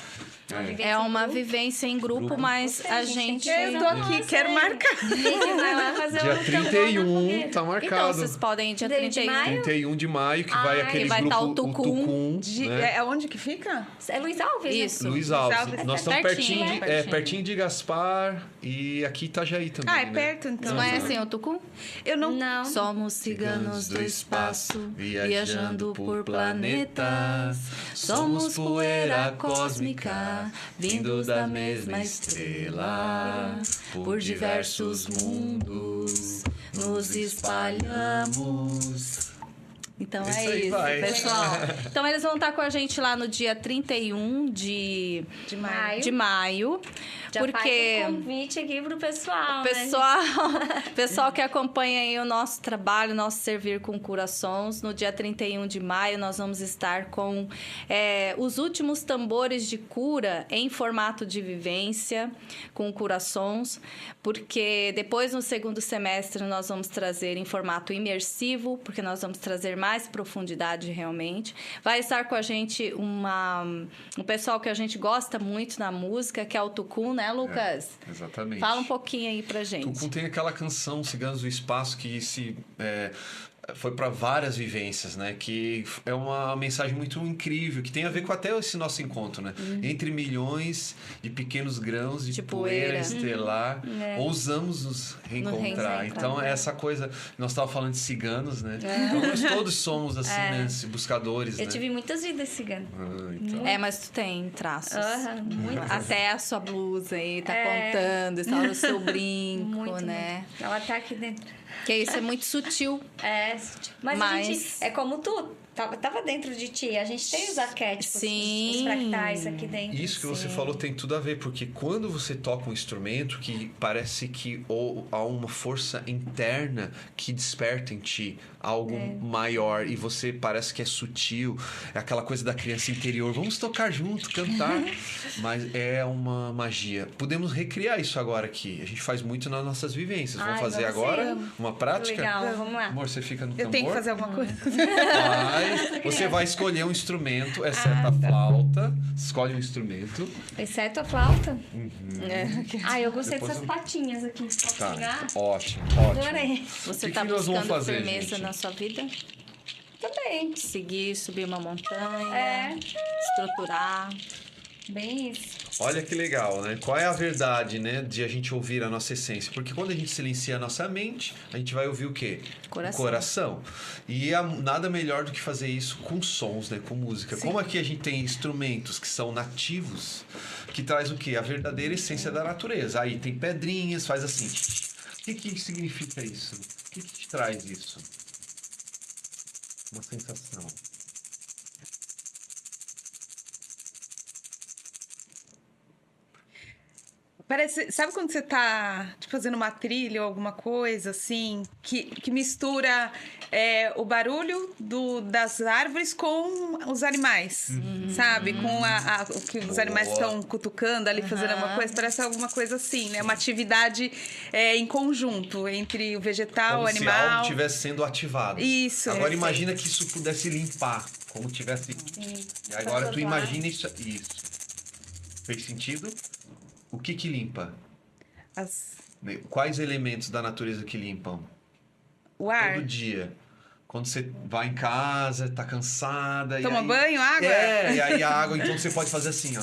S4: É uma vivência em grupo, mas
S1: Ou seja,
S4: a
S1: a gente
S4: gente...
S2: Eu tô aqui, quero marcar.
S1: A gente vai lá fazer
S3: Dia
S1: um tambor na
S3: 31
S1: fogueira.
S3: tá
S4: Então,
S3: marcado.
S4: vocês podem ir dia
S1: De
S4: 31.
S1: maio?
S3: 31 de maio, que vai aquele
S4: que vai
S3: grupo,
S4: tá o Tucum.
S3: né?
S2: É onde que fica?
S1: É Luiz Alves, né?
S4: Isso.
S3: Luiz Alves.
S2: Alves.
S3: Nós estamos
S4: Pertinho,
S3: pertinho de Gaspar e aqui Itajaí também.
S2: Ah, é
S3: né?
S2: perto, então.
S4: Vocês conhecem o Tucum?
S2: Eu não...
S1: Não.
S4: Somos ciganos do espaço, viajando por planetas. Somos poeira cósmica, vindo da mesma estrela. Por diversos mundos, nos espalhamos. Então
S3: Isso
S4: é
S3: aí,
S4: isso,
S3: vai.
S4: pessoal. Então eles vão estar com a gente lá no dia 31 de maio.
S1: Já
S4: Porque
S1: faz um convite aqui pro pessoal,
S4: pessoal que acompanha aí o nosso trabalho, o nosso Servir com Curações, no dia 31 de maio nós vamos estar com os últimos tambores de cura em formato de vivência com Curações, porque depois no segundo semestre nós vamos trazer em formato imersivo, porque nós vamos trazer mais profundidade realmente. Vai estar com a gente um pessoal que a gente gosta muito na música, que é o Tucum, né, Lucas?
S3: Exatamente.
S4: Fala um pouquinho aí pra gente.
S3: Tucum tem aquela canção Ciganos do Espaço que foi para várias vivências, né? Que é uma mensagem muito incrível, que tem a ver com até esse nosso encontro, né? Entre milhões de pequenos grãos de poeira estelar, ousamos nos reencontrar. Então, essa coisa... Nós estávamos falando de ciganos, né? Então, nós todos somos, assim, né? Buscadores,
S1: Eu
S3: né?
S1: tive muitas vidas cigano.
S3: Então.
S4: Mas tu tem traços.
S1: Muitas.
S4: Até a sua blusa aí tá contando, está o seu brinco,
S1: Muito,
S4: né?
S1: muito. Ela tá aqui dentro.
S4: Que isso é muito sutil.
S1: Mas a gente... É como tu. Tava dentro de ti. A gente tem os arquétipos,
S4: Sim.
S1: os fractais aqui dentro.
S3: Isso que você falou tem tudo a ver, porque quando você toca um instrumento que parece que há uma força interna que desperta em ti algo maior e você parece que é sutil, é aquela coisa da criança interior, vamos tocar junto, cantar, mas é uma magia. Podemos recriar isso agora aqui, a gente faz muito nas nossas vivências. Vamos fazer agora uma prática?
S1: Legal, vamos lá.
S3: Amor, você fica no tambor?
S2: Eu tenho que fazer alguma coisa.
S3: Você vai escolher um instrumento, exceto a flauta. Escolhe um instrumento.
S1: Exceto a flauta. Eu gostei
S3: Depois
S1: dessas patinhas aqui. Posso
S3: Tá,
S1: pegar?
S3: ótimo.
S1: Adorei.
S4: Você
S3: que
S4: tá
S3: nós vamos
S4: buscando
S3: fazer,
S4: firmeza
S3: gente?
S4: na sua vida?
S1: Também.
S4: Seguir, subir uma montanha, estruturar.
S1: Bem isso.
S3: Olha que legal, né? Qual é a verdade, né? De a gente ouvir a nossa essência. Porque quando a gente silencia a nossa mente, a gente vai ouvir o quê?
S4: Coração.
S3: O coração. E nada melhor do que fazer isso com sons, né? Com música. Como aqui a gente tem instrumentos que são nativos, que traz o quê? A verdadeira essência da natureza. Aí tem pedrinhas, faz assim. que significa isso? O que te traz isso? Uma sensação.
S2: Parece, sabe quando você tá fazendo uma trilha ou alguma coisa assim, que mistura o barulho das árvores com os animais, sabe? Com o que os animais estão cutucando ali, fazendo alguma coisa. Parece alguma coisa assim, né? Uma atividade em conjunto entre o vegetal, o animal.
S3: Como se algo estivesse sendo ativado.
S2: Isso.
S3: Agora imagina que isso pudesse limpar, como tivesse... E agora tu imagina isso. Fez sentido? O que limpa? Quais elementos da natureza que limpam?
S2: O ar.
S3: Todo dia. Quando você vai em casa, tá cansada...
S2: Toma banho, água?
S3: E aí a água, então você pode fazer assim, ó.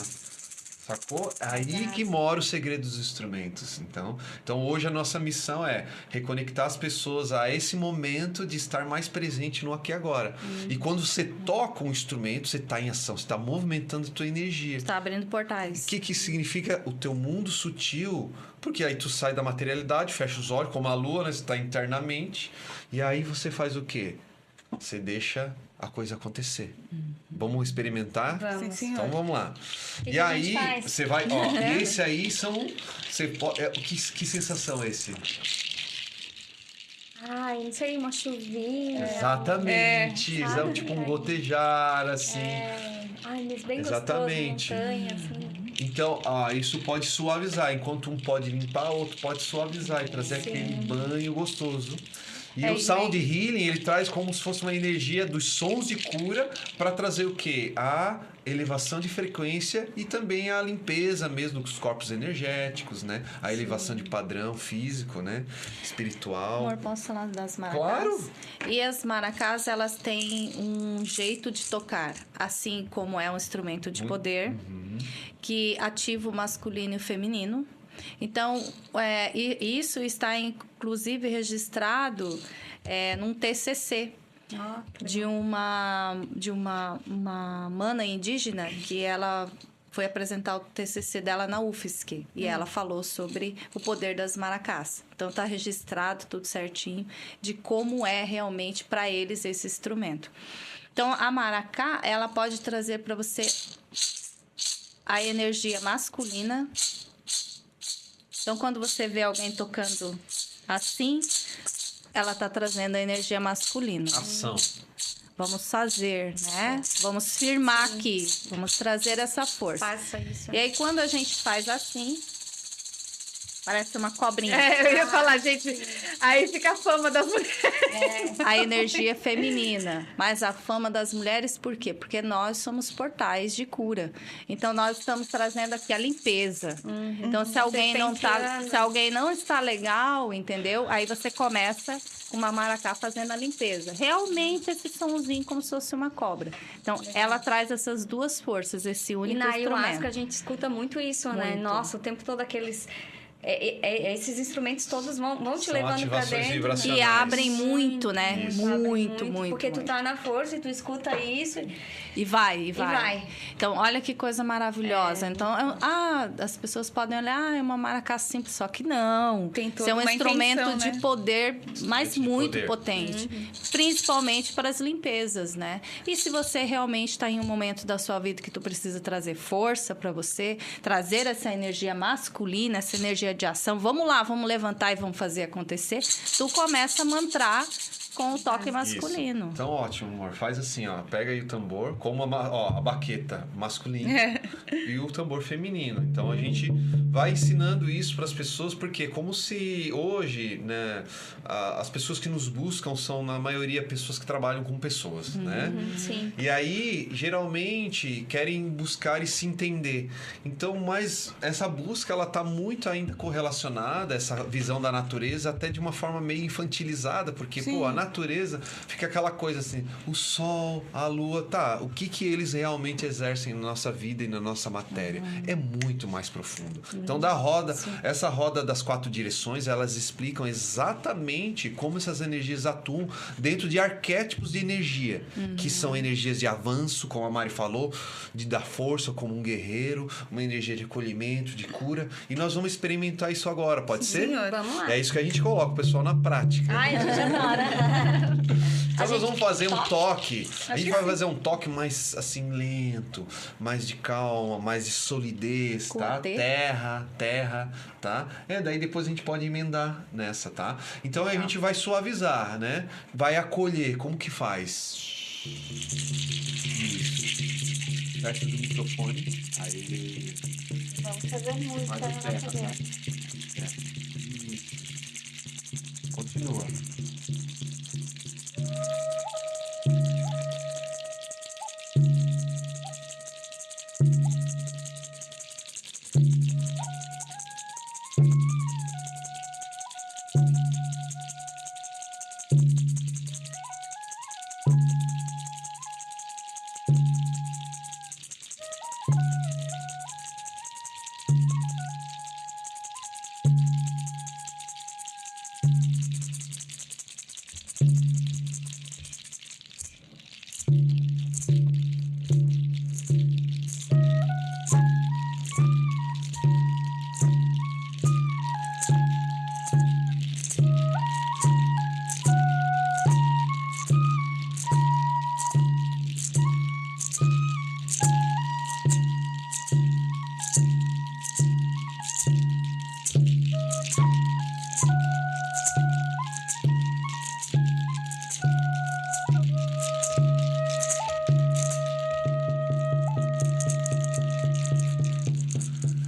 S3: Sacou? Aí que mora o segredo dos instrumentos. Então hoje a nossa missão é reconectar as pessoas a esse momento de estar mais presente no aqui e agora. E quando você toca um instrumento, você está em ação, você está movimentando a tua energia.
S4: Está abrindo portais.
S3: O que significa o teu mundo sutil? Porque aí tu sai da materialidade, fecha os olhos, como a lua, né? Você está internamente. E aí você faz o quê? Você deixa a coisa acontecer. Vamos experimentar?
S1: Vamos.
S2: Sim,
S3: Então vamos lá.
S1: Que
S3: E aí
S1: faz?
S3: você vai, e esse aí são, que sensação é esse?
S1: Ai, não sei, uma chuvinha.
S3: Exatamente,
S1: sabe?
S3: tipo um gotejar assim.
S1: Ai, mas bem
S3: Exatamente.
S1: gostoso, montanha, assim.
S3: Então, isso pode suavizar, enquanto um pode limpar, o outro pode suavizar e trazer aquele banho gostoso. E o Sound Healing, ele traz como se fosse uma energia dos sons de cura para trazer o quê? A elevação de frequência e também a limpeza mesmo dos corpos energéticos, né? A elevação de padrão físico, né? Espiritual.
S4: Amor, posso falar das maracás?
S3: Claro!
S4: E as maracás, elas têm um jeito de tocar, assim como é um instrumento de poder, que ativa o masculino e o feminino. Então, isso está inclusive registrado num TCC de uma mana indígena que ela foi apresentar o TCC dela na UFSC e ela falou sobre o poder das maracás. Então, está registrado tudo certinho de como é realmente para eles esse instrumento. Então, a maracá, ela pode trazer para você a energia masculina. Então, quando você vê alguém tocando assim, ela está trazendo a energia masculina.
S3: Ação.
S4: Vamos fazer, né? Vamos firmar aqui. Vamos trazer essa força.
S1: Faça isso.
S4: E aí, quando a gente faz assim, parece uma cobrinha.
S2: Eu ia falar, gente, aí fica a fama das mulheres.
S4: A energia feminina. Mas a fama das mulheres, por quê? Porque nós somos portais de cura. Então, nós estamos trazendo aqui a limpeza. Então, se alguém não está legal, entendeu? Aí você começa com uma maracá fazendo a limpeza. Realmente, esse somzinho como se fosse uma cobra. Então, ela traz essas duas forças, esse único
S1: E na
S4: instrumento.
S1: ayahuasca a gente escuta muito isso, né?
S4: Muito.
S1: Nossa, o tempo todo aqueles... esses instrumentos todos vão te
S3: São
S1: levando pra
S3: ativações
S1: dentro.
S3: vibracionais.
S4: E abrem muito, né?
S3: Isso.
S4: Muito.
S1: Porque tu tá na força e tu escuta isso.
S4: E vai.
S1: vai.
S4: Então, olha que coisa maravilhosa. Então, as pessoas podem olhar, é uma maracá simples, só que não.
S2: Tem toda
S4: Isso é um
S2: uma
S4: instrumento
S2: intenção,
S4: de
S2: né?
S4: poder, mas
S3: de
S4: muito
S3: poder.
S4: potente. Principalmente para as limpezas, né? E se você realmente está em um momento da sua vida que tu precisa trazer força para você, trazer essa energia masculina, essa energia de ação, vamos lá, vamos levantar e vamos fazer acontecer, tu começa a mantrar com o toque masculino.
S3: Isso. Então, ótimo, amor. Faz assim, ó. Pega aí o tambor, como a baqueta masculina e o tambor feminino. Então, a gente vai ensinando isso para as pessoas, porque como se hoje, né, as pessoas que nos buscam são, na maioria, pessoas que trabalham com pessoas, né?
S1: Sim.
S3: E aí, geralmente, querem buscar e se entender. Então, mas essa busca, ela tá muito ainda correlacionada, essa visão da natureza, até de uma forma meio infantilizada, porque, pô, a natureza fica aquela coisa assim, o sol, a lua, tá, o que eles realmente exercem na nossa vida e na nossa matéria? É muito mais profundo. Então, essa roda das 4 direções, elas explicam exatamente como essas energias atuam dentro de arquétipos de energia, que são energias de avanço, como a Mari falou, de dar força como um guerreiro, uma energia de acolhimento, de cura, e nós vamos experimentando experimentar isso agora, pode ser?
S2: Senhor.
S1: Vamos lá.
S3: É isso que a gente coloca o pessoal na prática.
S1: Ai, a gente adora.
S3: Então nós vamos fazer um toque. A gente vai
S1: que
S3: fazer um toque mais assim lento, mais de calma, mais de solidez, tá?
S4: T.
S3: Terra, tá? Daí depois a gente pode emendar nessa, tá? Então a gente vai suavizar, né? Vai acolher. Como que faz? Isso. Perto do microfone. Aí.
S1: Vamos fazer música
S3: Mais
S1: na
S3: de terra,
S1: nossa
S3: tá?
S1: vida.
S3: Isso. Continua.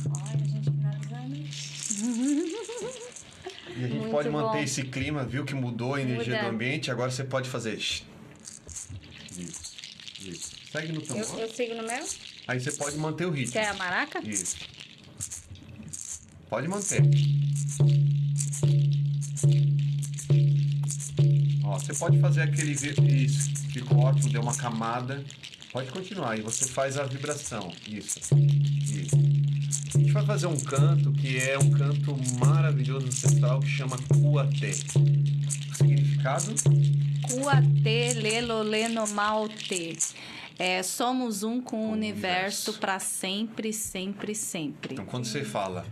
S1: Olha, gente, finalizando.
S3: E a gente
S1: Muito
S3: pode
S1: bom.
S3: manter esse clima, viu que mudou a energia
S1: Muda.
S3: do ambiente, agora você pode fazer. Isso. Segue no tambor.
S1: Eu sigo no meu?
S3: Aí você pode manter o ritmo.
S4: Quer a maraca?
S3: Isso. Pode manter. Ó, você pode fazer aquele isso. Ficou ótimo, deu uma camada. Pode continuar. E você faz a vibração. Isso. A gente vai fazer um canto que é um canto maravilhoso ancestral que chama Cuatê. O significado?
S4: Cuatê, leloleno, malte. Somos um com o universo para sempre, sempre, sempre.
S3: Então, quando você fala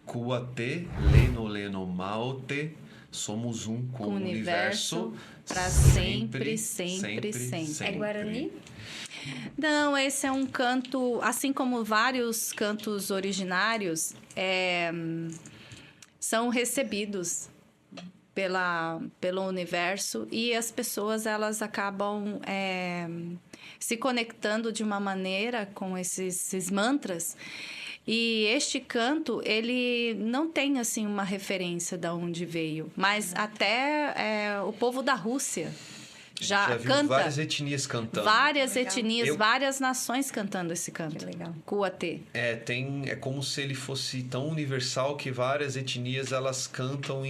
S3: Cuatê, leno, malte, somos um com o universo
S4: para sempre, sempre, sempre.
S1: É Guarani?
S4: Não, esse é um canto, assim como vários cantos originários, são recebidos pelo universo e as pessoas elas acabam se conectando de uma maneira com esses mantras. E este canto, ele não tem, assim, uma referência de onde veio. Mas até o povo da Rússia já
S3: viu
S4: canta.
S3: várias etnias cantando.
S4: Várias
S1: Legal.
S4: etnias, várias nações cantando esse canto.
S1: Que legal.
S4: Cuatê.
S3: É como se ele fosse tão universal que várias etnias elas cantam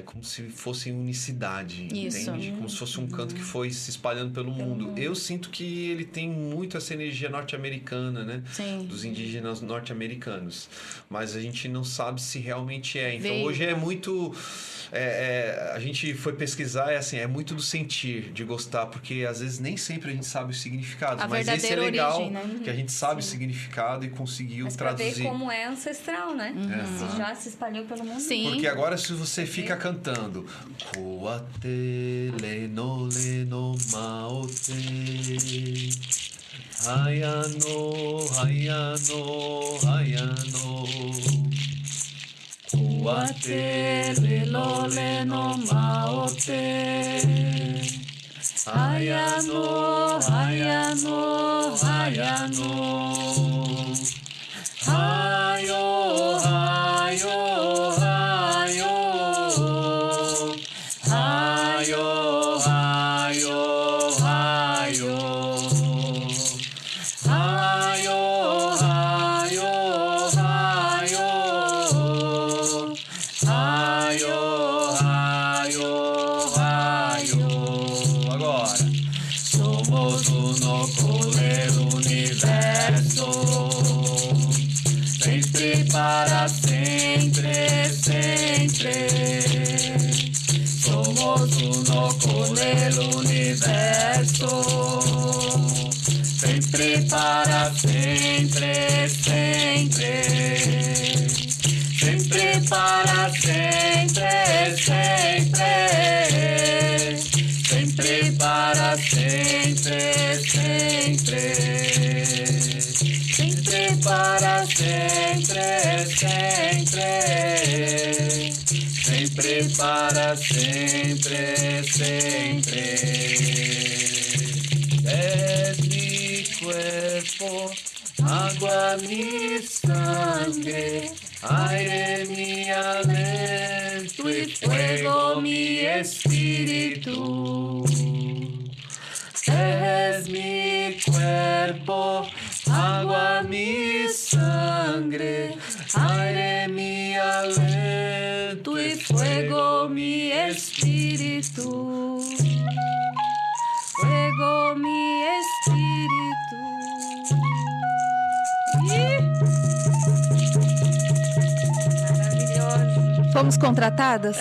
S3: como se fosse em unicidade,
S4: Isso.
S3: entende? Como se fosse um canto que foi se espalhando pelo mundo. Eu sinto que ele tem muito essa energia norte-americana, né?
S4: Sim.
S3: Dos indígenas norte-americanos. Mas a gente não sabe se realmente é. Então
S4: Veio.
S3: hoje é muito... a gente foi pesquisar, é muito do sentir, de gostar, porque às vezes nem sempre a gente sabe o significado.
S4: A
S3: Mas esse é
S4: verdadeira
S3: legal,
S4: origem, né?
S3: que a gente sabe o significado e conseguiu
S1: Mas pra
S3: traduzir.
S1: ver como é ancestral, né?
S3: Uhum.
S1: Se já se espalhou pelo mundo.
S4: Sim.
S3: Porque agora se você fica cantando Cuatê, leno, maote, hayano, Cuatê, leno, maote, hayano, agora somos uno con el universo, sempre para sempre, sempre. Somos uno con el universo, sempre para sempre, sempre. sempre, sempre para sempre, sempre, sempre para sempre, sempre. Es mi cuerpo, agua mi sangre, aire mi aliento y fuego mi espíritu. Es mi cuerpo, agua mi sangre, aire mi aliento y fuego mi espíritu.
S4: Fuego mi espírito.
S1: Maravilhoso.
S2: Fomos contratadas?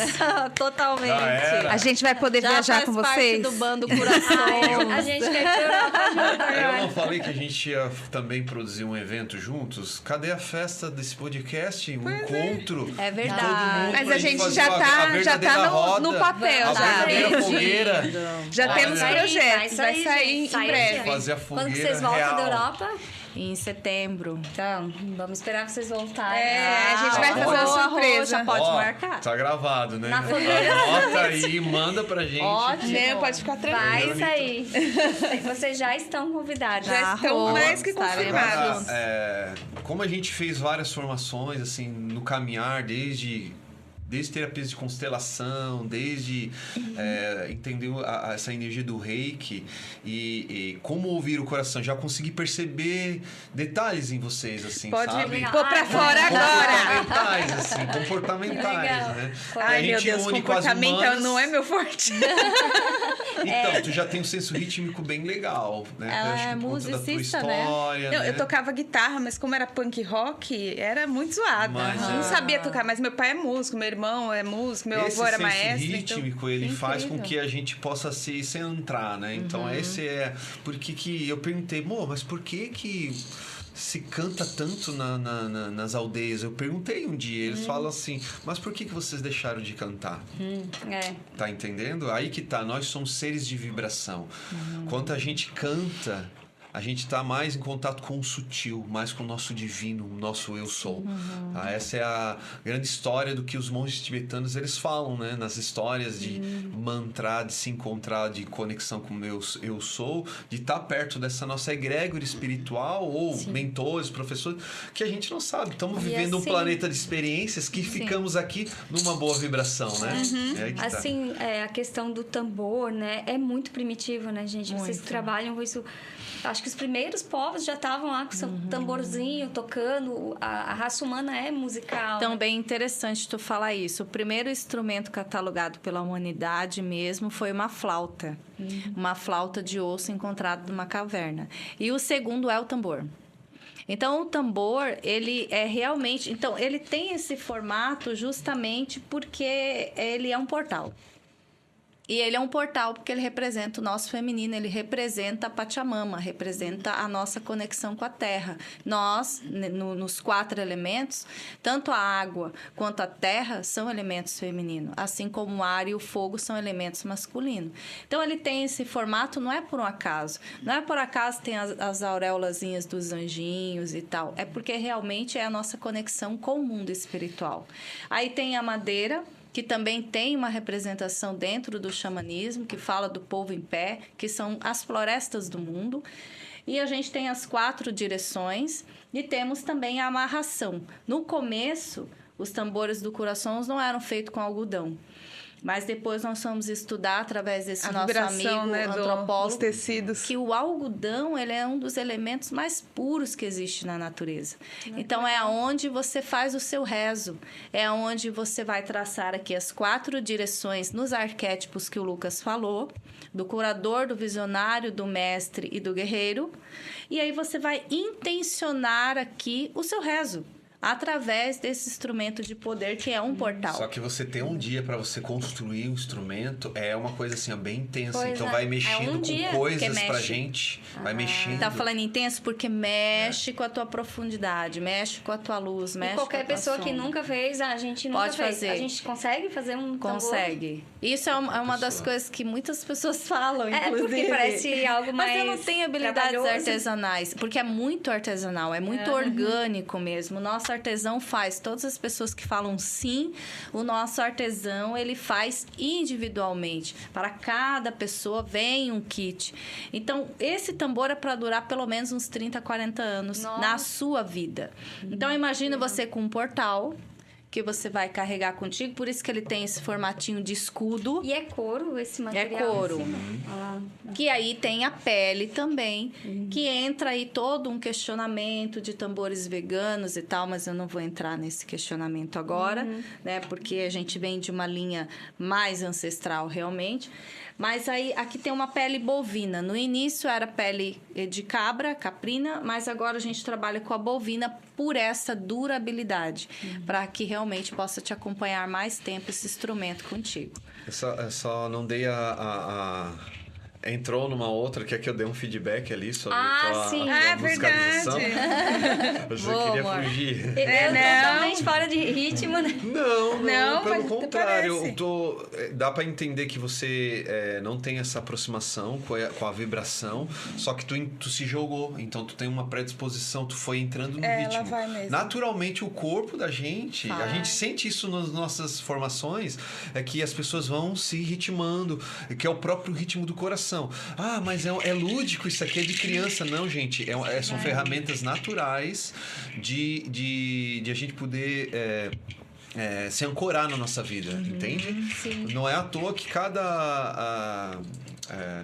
S4: Totalmente.
S3: Já era.
S2: A gente vai poder
S4: Já
S2: viajar
S4: faz
S2: com
S4: parte
S2: vocês?
S4: do bando Coração.
S1: A gente quer ir pra Europa junto
S3: Eu
S1: agora.
S3: não falei que a gente ia também produzir um evento juntos? Cadê a festa desse podcast? Um encontro
S4: É
S3: de
S4: verdade.
S3: todo mundo
S2: Mas
S3: pra
S2: a gente
S3: fazer
S2: já
S3: a
S2: tá
S3: verdadeira
S2: no
S3: roda,
S2: papel,
S3: a
S2: já.
S3: verdadeira fogueira.
S2: Já
S3: Olha,
S2: temos
S1: Vai
S2: projetos, vai sair em
S1: gente,
S2: breve.
S3: Fazer a
S1: Quando
S3: fogueira
S1: vocês voltam
S3: real.
S1: da Europa?
S4: Em setembro.
S1: Então, vamos esperar vocês voltarem.
S2: É, a gente vai
S3: fazer
S2: uma
S4: Boa,
S2: surpresa.
S4: Roxa, pode
S3: Ó,
S4: marcar.
S3: Tá gravado, né?
S1: Na fogueira.
S3: Anota aí, manda pra gente.
S4: Ótimo.
S2: Não, pode ficar tranquilo.
S1: Vai sair. Vocês já estão convidados.
S2: Já estão mais que
S4: estaremos
S2: confirmados.
S4: juntos.
S3: Como a gente fez várias formações assim no caminhar, desde terapias de constelação, desde entender essa energia do reiki e como ouvir o coração, já consegui perceber detalhes em vocês, assim,
S2: Pode
S3: sabe?
S2: pôr pra fora agora.
S3: Comportamentais, assim, comportamentais,
S1: Legal.
S3: né?
S2: Ai,
S3: A
S2: meu
S3: gente
S2: Deus,
S3: une com as
S2: comportamento
S3: humanas.
S2: não é meu forte.
S3: Então, tu já tem um senso rítmico bem legal, né?
S4: Ela
S3: Eu acho
S4: é
S3: que por conta da tua
S4: musicista, né?
S3: história,
S2: Não,
S3: né?
S2: eu tocava guitarra, mas como era punk rock, era muito zoada.
S3: Mas
S2: Eu não sabia tocar, mas meu pai é músico, meu irmão é músico, meu avô era
S3: senso
S2: maestro.
S3: rítmico,
S2: então,
S3: ele faz com
S2: incrível.
S3: que a gente possa se centrar, né? Então, esse é... Por que eu perguntei, mas por que se canta tanto nas aldeias? Eu perguntei um dia, eles falam assim, mas por que vocês deixaram de cantar?
S1: É.
S3: Tá entendendo? Aí que tá, nós somos seres de vibração. Quando a gente canta, a gente está mais em contato com o sutil, mais com o nosso divino, o nosso eu sou. Tá? Essa é a grande história do que os monges tibetanos eles falam, né? Nas histórias de mantra, de se encontrar, de conexão com o meu eu sou, de estar perto dessa nossa egrégora espiritual ou mentores, professores, que a gente não sabe. Estamos vivendo um
S1: assim-
S3: planeta de experiências que ficamos aqui numa boa vibração, né? É aí que tá.
S1: Assim, a questão do tambor, né? É muito primitivo, né, gente? Vocês
S4: Muito.
S1: trabalham com isso. Acho que os primeiros povos já estavam lá com seu tamborzinho, tocando. A raça humana é musical.
S4: Então, bem interessante tu falar isso. O primeiro instrumento catalogado pela humanidade mesmo foi uma flauta. Uma flauta de osso encontrada numa caverna. E o segundo é o tambor. Então, o tambor, ele é realmente... Então, ele tem esse formato justamente porque ele é um portal. E ele é um portal porque ele representa o nosso feminino, ele representa a Pachamama, representa a nossa conexão com a terra. Nós, nos 4 elementos, tanto a água quanto a terra são elementos femininos, assim como o ar e o fogo são elementos masculinos. Então, ele tem esse formato, não é por um acaso. Não é por acaso tem as auréolazinhas dos anjinhos e tal. É porque realmente é a nossa conexão com o mundo espiritual. Aí tem a madeira, que também tem uma representação dentro do xamanismo, que fala do povo em pé, que são as florestas do mundo. E a gente tem as 4 direções e temos também a amarração. No começo, os tambores do coração não eram feitos com algodão. Mas depois nós fomos estudar, através desse
S2: A
S4: nosso
S2: vibração,
S4: amigo
S2: né,
S4: antropólogo,
S2: dos tecidos.
S4: que o algodão ele é um dos elementos mais puros que existe na natureza. Então, é onde você faz o seu rezo. É onde você vai traçar aqui as 4 direções nos arquétipos que o Lucas falou, do curador, do visionário, do mestre e do guerreiro. E aí você vai intencionar aqui o seu rezo. através desse instrumento de poder que é um portal.
S3: Só que você tem um dia para você construir um instrumento, é uma coisa assim, ó, bem intensa.
S1: Pois
S3: então
S1: é.
S3: vai mexendo com coisas
S4: mexe.
S3: pra gente. Vai mexendo.
S4: Tá falando intenso porque mexe com a tua profundidade, mexe com a tua luz, mexe com a
S1: Qualquer
S4: tua
S1: pessoa que
S4: sombra.
S1: nunca fez, a gente nunca
S4: Pode
S1: fez.
S4: fazer.
S1: A gente consegue fazer um tambor?
S4: Consegue. Isso é uma das coisas que muitas pessoas falam, inclusive.
S1: porque parece algo mais
S4: Mas eu não tenho habilidades
S1: trabalhoso.
S4: artesanais, porque é muito artesanal, é muito orgânico mesmo. O nosso artesão faz, todas as pessoas que falam sim, o nosso artesão, ele faz individualmente. Para cada pessoa vem um kit. Então, esse tambor é para durar pelo menos uns 30, 40 anos na sua vida. Então, imagina você com um portal que você vai carregar contigo, por isso que ele tem esse formatinho de escudo.
S1: E é couro esse material?
S4: É couro.
S1: em cima?
S4: Que aí tem a pele também, que entra aí todo um questionamento de tambores veganos e tal, mas eu não vou entrar nesse questionamento agora, né? Porque a gente vem de uma linha mais ancestral realmente. Mas aí, aqui tem uma pele bovina. No início era pele de cabra, caprina, mas agora a gente trabalha com a bovina por essa durabilidade, para que realmente possa te acompanhar mais tempo esse instrumento contigo.
S3: Eu só não dei Entrou numa outra, que é que eu dei um feedback ali sobre tua
S1: sim.
S3: musicalização.
S2: Verdade.
S3: Você
S4: Boa,
S3: queria
S4: amor.
S3: fugir.
S1: Eu
S2: não.
S1: totalmente fora de ritmo, né?
S2: Não,
S3: pelo
S2: mas até
S3: contrário.
S2: parece.
S3: Dá pra entender que você não tem essa aproximação com a vibração, só que tu se jogou, então tu tem uma predisposição, tu foi entrando no ritmo.
S2: Ela vai mesmo.
S3: Naturalmente, o corpo da gente, a gente sente isso nas nossas formações, é que as pessoas vão se ritmando, que é o próprio ritmo do coração. Ah, mas é lúdico, isso aqui é de criança. Não, gente, são ferramentas naturais de a gente poder se ancorar na nossa vida, entende?
S1: Sim.
S3: Não é à toa que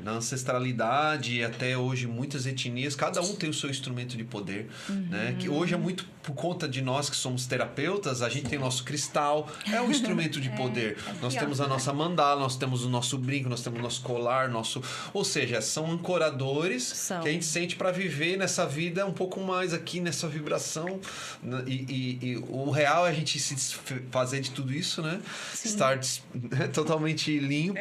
S3: na ancestralidade e até hoje muitas etnias, cada um tem o seu instrumento de poder, né? Que hoje é muito por conta de nós que somos terapeutas, a gente tem o nosso cristal, é um instrumento de poder. Nós temos a nossa mandala, nós temos o nosso brinco, nós temos o nosso colar, ou seja, são ancoradores que a gente sente para viver nessa vida um pouco mais aqui nessa vibração, e o real é a gente se fazer de tudo isso, né? Sim. Estar totalmente limpo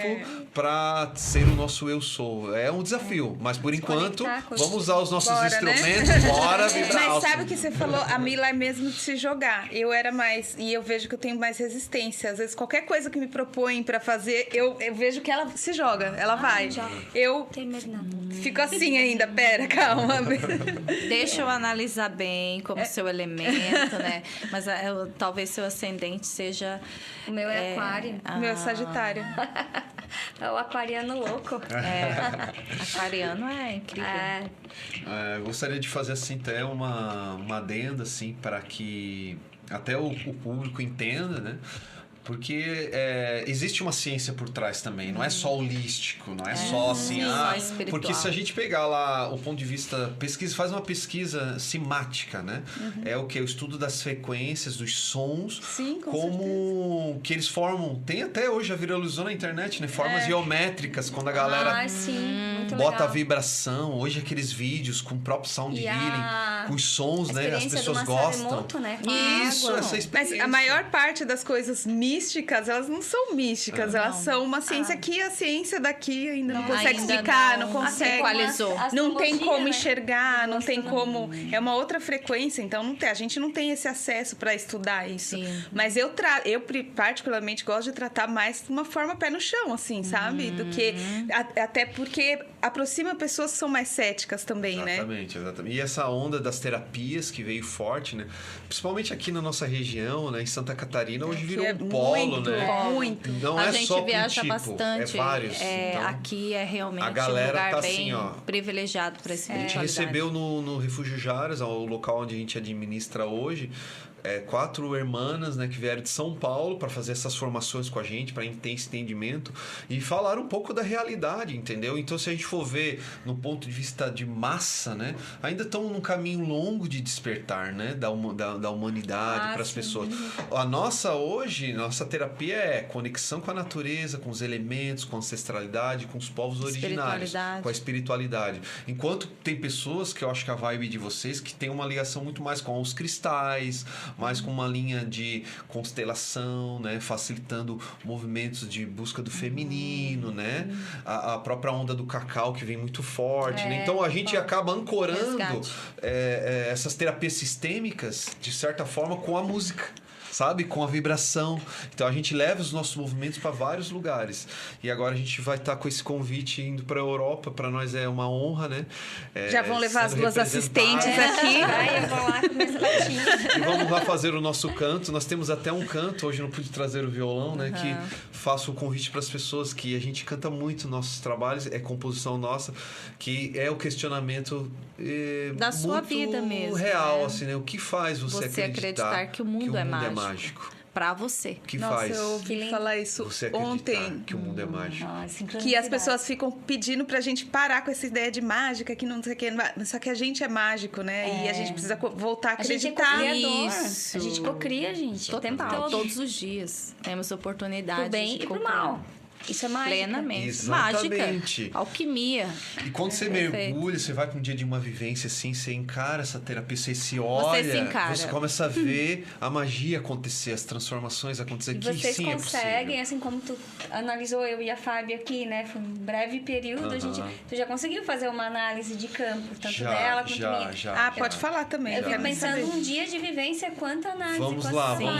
S3: para ser o nosso eu sou. É um desafio, mas por enquanto vamos usar os nossos instrumentos, né? Bora vibrar.
S2: Mas sabe o que você falou? A Mila é mesmo de se jogar. Eu era mais, e eu vejo que eu tenho mais resistência. Às vezes qualquer coisa que me propõem pra fazer, eu vejo que ela se joga, ela vai. Eu
S1: Tem medo não.
S2: fico assim ainda, pera, calma.
S4: Deixa eu analisar bem como seu elemento, né? Mas talvez seu ascendente seja...
S1: O meu é aquário.
S2: Meu é Sagitário.
S1: É o aquariano louco.
S4: Aquariano é incrível.
S3: Eu gostaria de fazer assim até uma adenda assim para que até o público entenda, né? Porque existe uma ciência por trás também, não é só holístico, não é só assim, porque se a gente pegar lá o ponto de vista faz uma pesquisa simática, né? É o que? O estudo das frequências, dos sons,
S2: sim,
S3: como que eles formam, tem até hoje, já viralizou na internet, né? Formas geométricas, quando a galera bota
S1: legal.
S3: a vibração, hoje aqueles vídeos com o próprio sound healing, com os sons, né? As pessoas gostam.
S1: Remoto, né?
S3: Isso, essa experiência.
S2: Mas a maior parte das coisas místicas, elas não são místicas, elas são uma ciência que a ciência daqui ainda não consegue explicar, não consegue.
S4: Equalizou.
S2: Não tem como
S1: né?
S2: enxergar, não tem como. É uma outra frequência, então a gente não tem esse acesso para estudar isso.
S4: Sim.
S2: Mas eu particularmente gosto de tratar mais de uma forma pé no chão, assim, sabe? Do que. Até porque aproxima pessoas que são mais céticas também,
S3: exatamente, né? Exatamente. E essa onda das terapias que veio forte, né? Principalmente aqui na nossa região, né? Em Santa Catarina, hoje virou um polo, né?
S2: Muito.
S3: Não
S4: a
S3: é
S4: gente
S3: só
S4: viaja
S3: tipo,
S4: bastante.
S3: é vários. Então,
S4: aqui é realmente
S3: a galera
S4: um lugar
S3: tá
S4: bem
S3: assim,
S4: privilegiado para esse
S3: A gente recebeu no Refúgio Jaras, o local onde a gente administra hoje, 4 irmãs, né, que vieram de São Paulo para fazer essas formações com a gente, para ter esse entendimento e falar um pouco da realidade, entendeu? Então, se a gente for ver no ponto de vista de massa, né, ainda estão num caminho longo de despertar, né, da humanidade para as pessoas. A nossa terapia é conexão com a natureza, com os elementos, com a ancestralidade, com os povos originários, com a espiritualidade. Enquanto tem pessoas que eu acho que a vibe de vocês que tem uma ligação muito mais com os cristais, mais com uma linha de constelação, né? Facilitando movimentos de busca do feminino, né? A própria onda do cacau que vem muito forte, né? Então a gente acaba ancorando essas terapias sistêmicas, de certa forma, com a música. Sabe? Com a vibração. Então, a gente leva os nossos movimentos para vários lugares. E agora a gente vai estar com esse convite indo para a Europa. Para nós é uma honra, né?
S2: Já vão levar as duas assistentes aqui.
S1: Eu vou lá com minhas latinhas.
S3: E vamos lá fazer o nosso canto. Nós temos até um canto. Hoje eu não pude trazer o violão, né? Que faço o convite para as pessoas que a gente canta muito nossos trabalhos. É composição nossa. Que é o questionamento
S4: da sua vida mesmo.
S3: Real,
S4: né?
S3: assim, né? O que faz você acreditar
S4: que o mundo é mágico. Pra você.
S3: Que
S2: Nossa,
S3: faz
S2: eu ouvi falar isso
S3: você
S2: ontem.
S3: Que o mundo é mágico.
S2: Que as pessoas ficam pedindo pra gente parar com essa ideia de mágica, que não sei o que. Só que a gente é mágico, né? E a gente precisa voltar a acreditar.
S1: A gente é co-criador.
S4: Isso.
S1: A gente cocria, gente. O tempo todo.
S4: Todos os dias. Temos oportunidade
S1: Pro bem
S4: de
S1: e pro
S4: co-criar.
S1: mal. Isso é mágica.
S4: Plenamente.
S3: Exatamente.
S4: Mágica. Alquimia.
S3: E quando você mergulha, você vai para um dia de uma vivência assim, você encara essa terapia, você se olha,
S4: se encara.
S3: você começa a ver a magia acontecer, as transformações acontecer.
S1: E
S3: Que
S1: vocês
S3: sim,
S1: conseguem,
S3: é
S1: assim como tu analisou eu e a Fábio aqui, né? Foi um breve período, tu já conseguiu fazer uma análise de campo, tanto dela quanto minha.
S2: Pode falar também.
S1: Eu fico pensando um dia de vivência, quanta análise.
S3: Vamos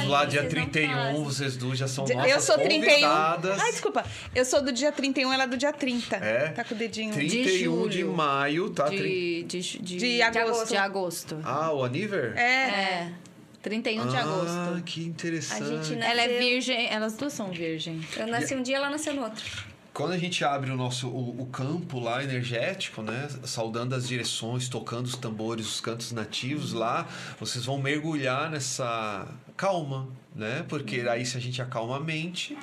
S3: lá, dia 31, vocês duas já são nossas
S2: Eu sou 31.
S3: convidadas.
S2: Ai, desculpa. Eu sou do dia 31, ela é do dia 30. Tá com o dedinho.
S3: 31 de maio, tá?
S2: De agosto.
S4: De agosto.
S3: O aniversário?
S4: É. 31 de agosto.
S3: Que interessante.
S1: A gente
S4: Ela é virgem, elas duas são virgem.
S1: Eu nasci um dia, ela nasceu no outro.
S3: Quando a gente abre o campo lá energético, né? Saudando as direções, tocando os tambores, os cantos nativos lá, vocês vão mergulhar nessa calma, né? Porque aí se a gente acalma a mente,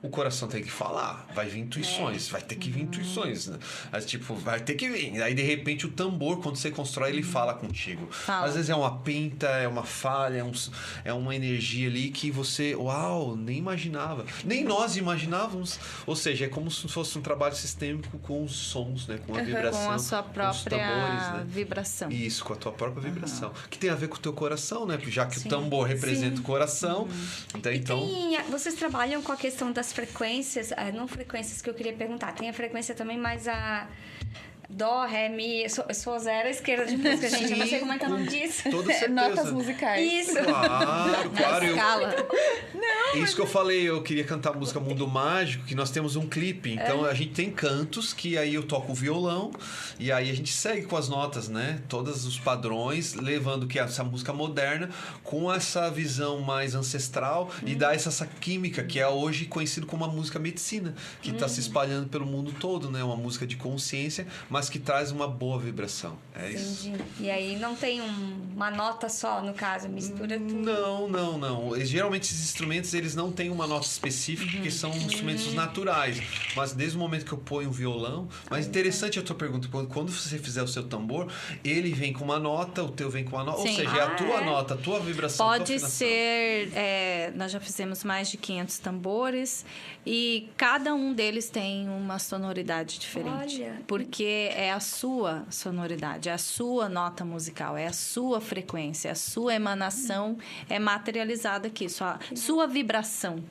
S3: o coração tem que falar, vai vir intuições, vai ter que vir intuições, né? Mas, tipo, vai ter que vir. Aí, de repente, o tambor, quando você constrói, ele fala contigo. Às vezes é uma pinta, é uma falha, é uma energia ali que você, uau, nem imaginava. Nem nós imaginávamos. Ou seja, é como se fosse um trabalho sistêmico com os sons, né? Com a vibração.
S4: Com a sua própria
S3: tambores, né?
S4: vibração.
S3: Isso, com a tua própria vibração. Que tem a ver com o teu coração, né? Já que o tambor representa o coração. Então,
S1: vocês trabalham com a questão das frequências, não frequências que eu queria perguntar, tem a frequência também, mas a Dó, Ré, Mi, eu sou zero à esquerda de música, gente, eu não sei como é que é o nome disso.
S3: Toda certeza.
S2: Notas musicais.
S1: Isso.
S3: Claro.
S4: Escala.
S3: Isso que eu falei, eu queria cantar a música Mundo Mágico, que nós temos um clipe. Então, a gente tem cantos que aí eu toco o violão e aí a gente segue com as notas, né? Todos os padrões, levando que essa música moderna com essa visão mais ancestral e dá essa química, que é hoje conhecido como a música medicina, que está se espalhando pelo mundo todo, né? Uma música de consciência, mas que traz uma boa vibração. É isso.
S1: E aí não tem uma nota só, no caso, mistura tudo.
S3: Não. Geralmente esses instrumentos, eles não têm uma nota específica, porque são instrumentos naturais. Mas desde o momento que eu ponho o violão... Mas interessante a tua pergunta, quando você fizer o seu tambor, ele vem com uma nota, o teu vem com uma nota, ou seja, é a tua nota, a tua vibração,
S4: Pode ser... nós já fizemos mais de 500 tambores e cada um deles tem uma sonoridade diferente.
S1: Olha.
S4: Porque é a sua sonoridade, é a sua nota musical, é a sua frequência, é a sua emanação é materializada aqui, sua vibração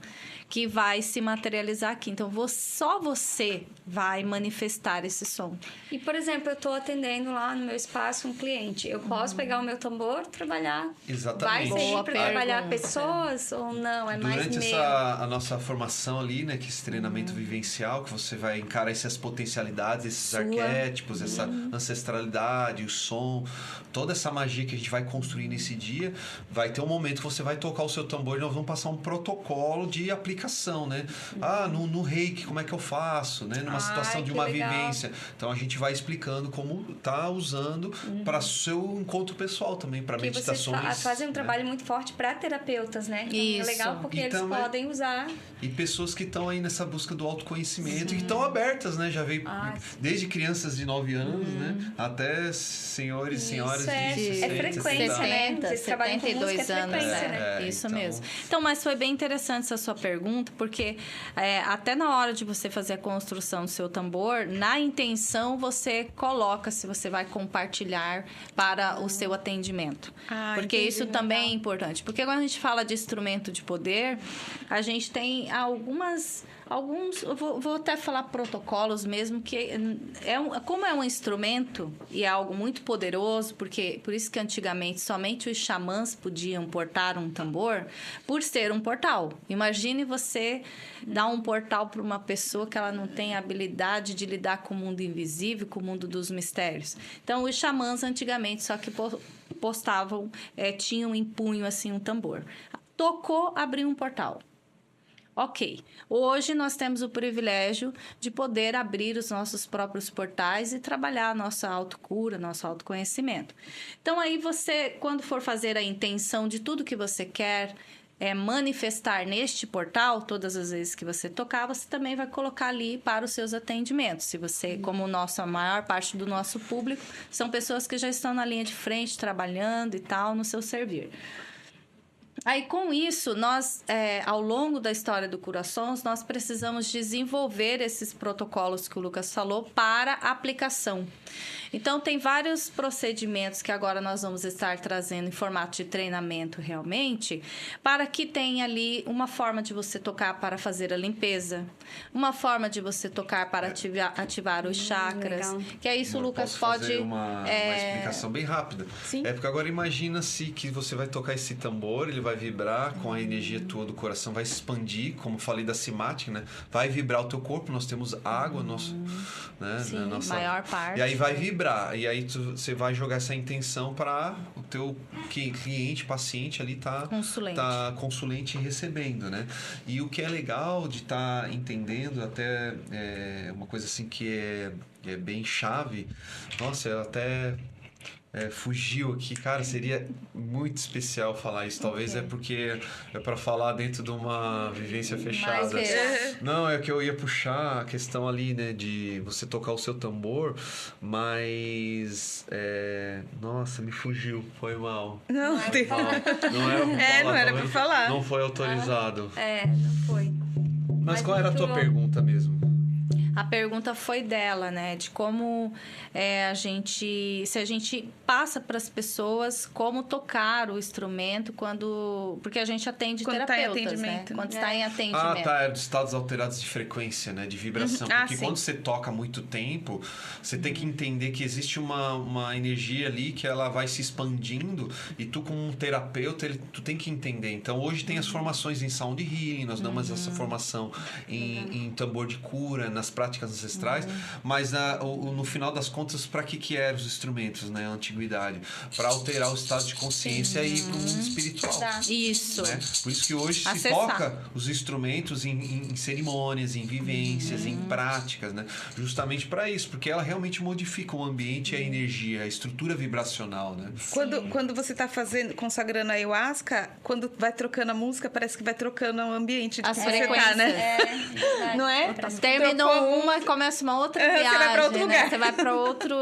S4: que vai se materializar aqui. Então, só você vai manifestar esse som.
S1: E, por exemplo, eu estou atendendo lá no meu espaço um cliente. Eu posso pegar o meu tambor e trabalhar?
S3: Exatamente.
S1: Vai servir para trabalhar pessoas ou não? É mais meu?
S3: Durante a nossa formação ali, né? Que esse treinamento vivencial, que você vai encarar essas potencialidades, esses arquétipos, essa ancestralidade, o som, toda essa magia que a gente vai construir nesse dia, vai ter um momento que você vai tocar o seu tambor e nós vamos passar um protocolo de aplicação, né? No reiki, como é que eu faço, né? Numa situação de uma vivência. Então, a gente vai explicando como tá usando para seu encontro pessoal também, para meditações.
S1: Vocês fazem um trabalho muito forte para terapeutas, né? Então, é legal porque eles podem usar.
S3: E pessoas que estão aí nessa busca do autoconhecimento e que estão abertas, né? Já veio desde crianças de 9 anos, né? Até senhores e senhoras de 60,
S1: frequência,
S4: 70,
S1: né? Vocês trabalham com música,
S4: 72 anos.
S1: frequência, né?
S4: Isso mesmo. Então, mas foi bem interessante essa sua pergunta, pergunta, porque até na hora de você fazer a construção do seu tambor, na intenção você coloca se você vai compartilhar para o seu atendimento. Porque
S2: entendi,
S4: isso também é importante. Porque quando a gente fala de instrumento de poder, a gente tem alguns, eu vou até falar protocolos mesmo, que como é um instrumento e é algo muito poderoso, porque por isso que antigamente somente os xamãs podiam portar um tambor, por ser um portal. Imagine você dar um portal para uma pessoa que ela não tem a habilidade de lidar com o mundo invisível, com o mundo dos mistérios. Então, os xamãs antigamente só que tinham em punho assim um tambor. Tocou, abriu um portal. Ok, hoje nós temos o privilégio de poder abrir os nossos próprios portais e trabalhar a nossa autocura, nosso autoconhecimento. Então, aí você, quando for fazer a intenção de tudo que você quer manifestar neste portal, todas as vezes que você tocar, você também vai colocar ali para os seus atendimentos. Se você, como a maior parte do nosso público, são pessoas que já estão na linha de frente, trabalhando e tal, no seu servir. Aí, com isso, nós, ao longo da história do Curações, nós precisamos desenvolver esses protocolos que o Lucas falou para aplicação. Então, tem vários procedimentos que agora nós vamos estar trazendo em formato de treinamento realmente, para que tenha ali uma forma de você tocar para fazer a limpeza, uma forma de você tocar para ativar os chakras,
S1: legal.
S4: que é isso o Lucas
S3: posso
S4: pode...
S3: fazer uma explicação bem rápida.
S2: Sim.
S3: Porque agora imagina-se que você vai tocar esse tambor, ele vai vibrar com a energia tua do coração, vai se expandir, como falei da cimática, né? Vai vibrar o teu corpo, nós temos água, né?
S4: Sim,
S3: Nossa...
S4: maior parte.
S3: E aí vai vibrar, e aí você vai jogar essa intenção para o teu cliente, paciente ali tá consulente recebendo, né? E o que é legal de estar entendendo, até uma coisa assim que é bem chave, nossa, eu até... fugiu aqui, cara, seria muito especial falar isso. Talvez é porque é para falar dentro de uma vivência fechada. Não, é que eu ia puxar a questão ali, né, de você tocar o seu tambor, mas nossa, me fugiu, foi mal.
S2: Não era
S3: Não era
S2: pra falar.
S3: Não foi autorizado.
S1: Não foi.
S3: Mas qual era a tua pergunta mesmo?
S4: A pergunta foi dela, né? De como se a gente passa para as pessoas como tocar o instrumento porque a gente atende
S2: quando
S4: terapeutas,
S2: tá em atendimento,
S4: né? Quando está em atendimento.
S3: Ah, tá. É dos estados alterados de frequência, né? De vibração. Porque
S2: sim.
S3: quando você toca muito tempo, você tem que entender que existe uma energia ali que ela vai se expandindo e tu, como um terapeuta, tu tem que entender. Então, hoje tem as formações em sound healing, nós damos essa formação em tambor de cura, nas práticas ancestrais, mas no final das contas, para que eram os instrumentos, né? A antiguidade. Para alterar o estado de consciência e ir para o mundo espiritual.
S4: Isso.
S3: Né? Por isso que hoje se toca os instrumentos em cerimônias, em vivências, em práticas, né? Justamente para isso, porque ela realmente modifica o ambiente, a energia, a estrutura vibracional, né?
S2: Quando você está consagrando a ayahuasca, quando vai trocando a música, parece que vai trocando o ambiente de
S4: As
S2: que você tá,
S4: frequências.
S2: né? Não é?
S4: Terminou uma e começa uma outra viagem.
S2: Você vai para outro lugar.
S4: Né? Você vai para outro...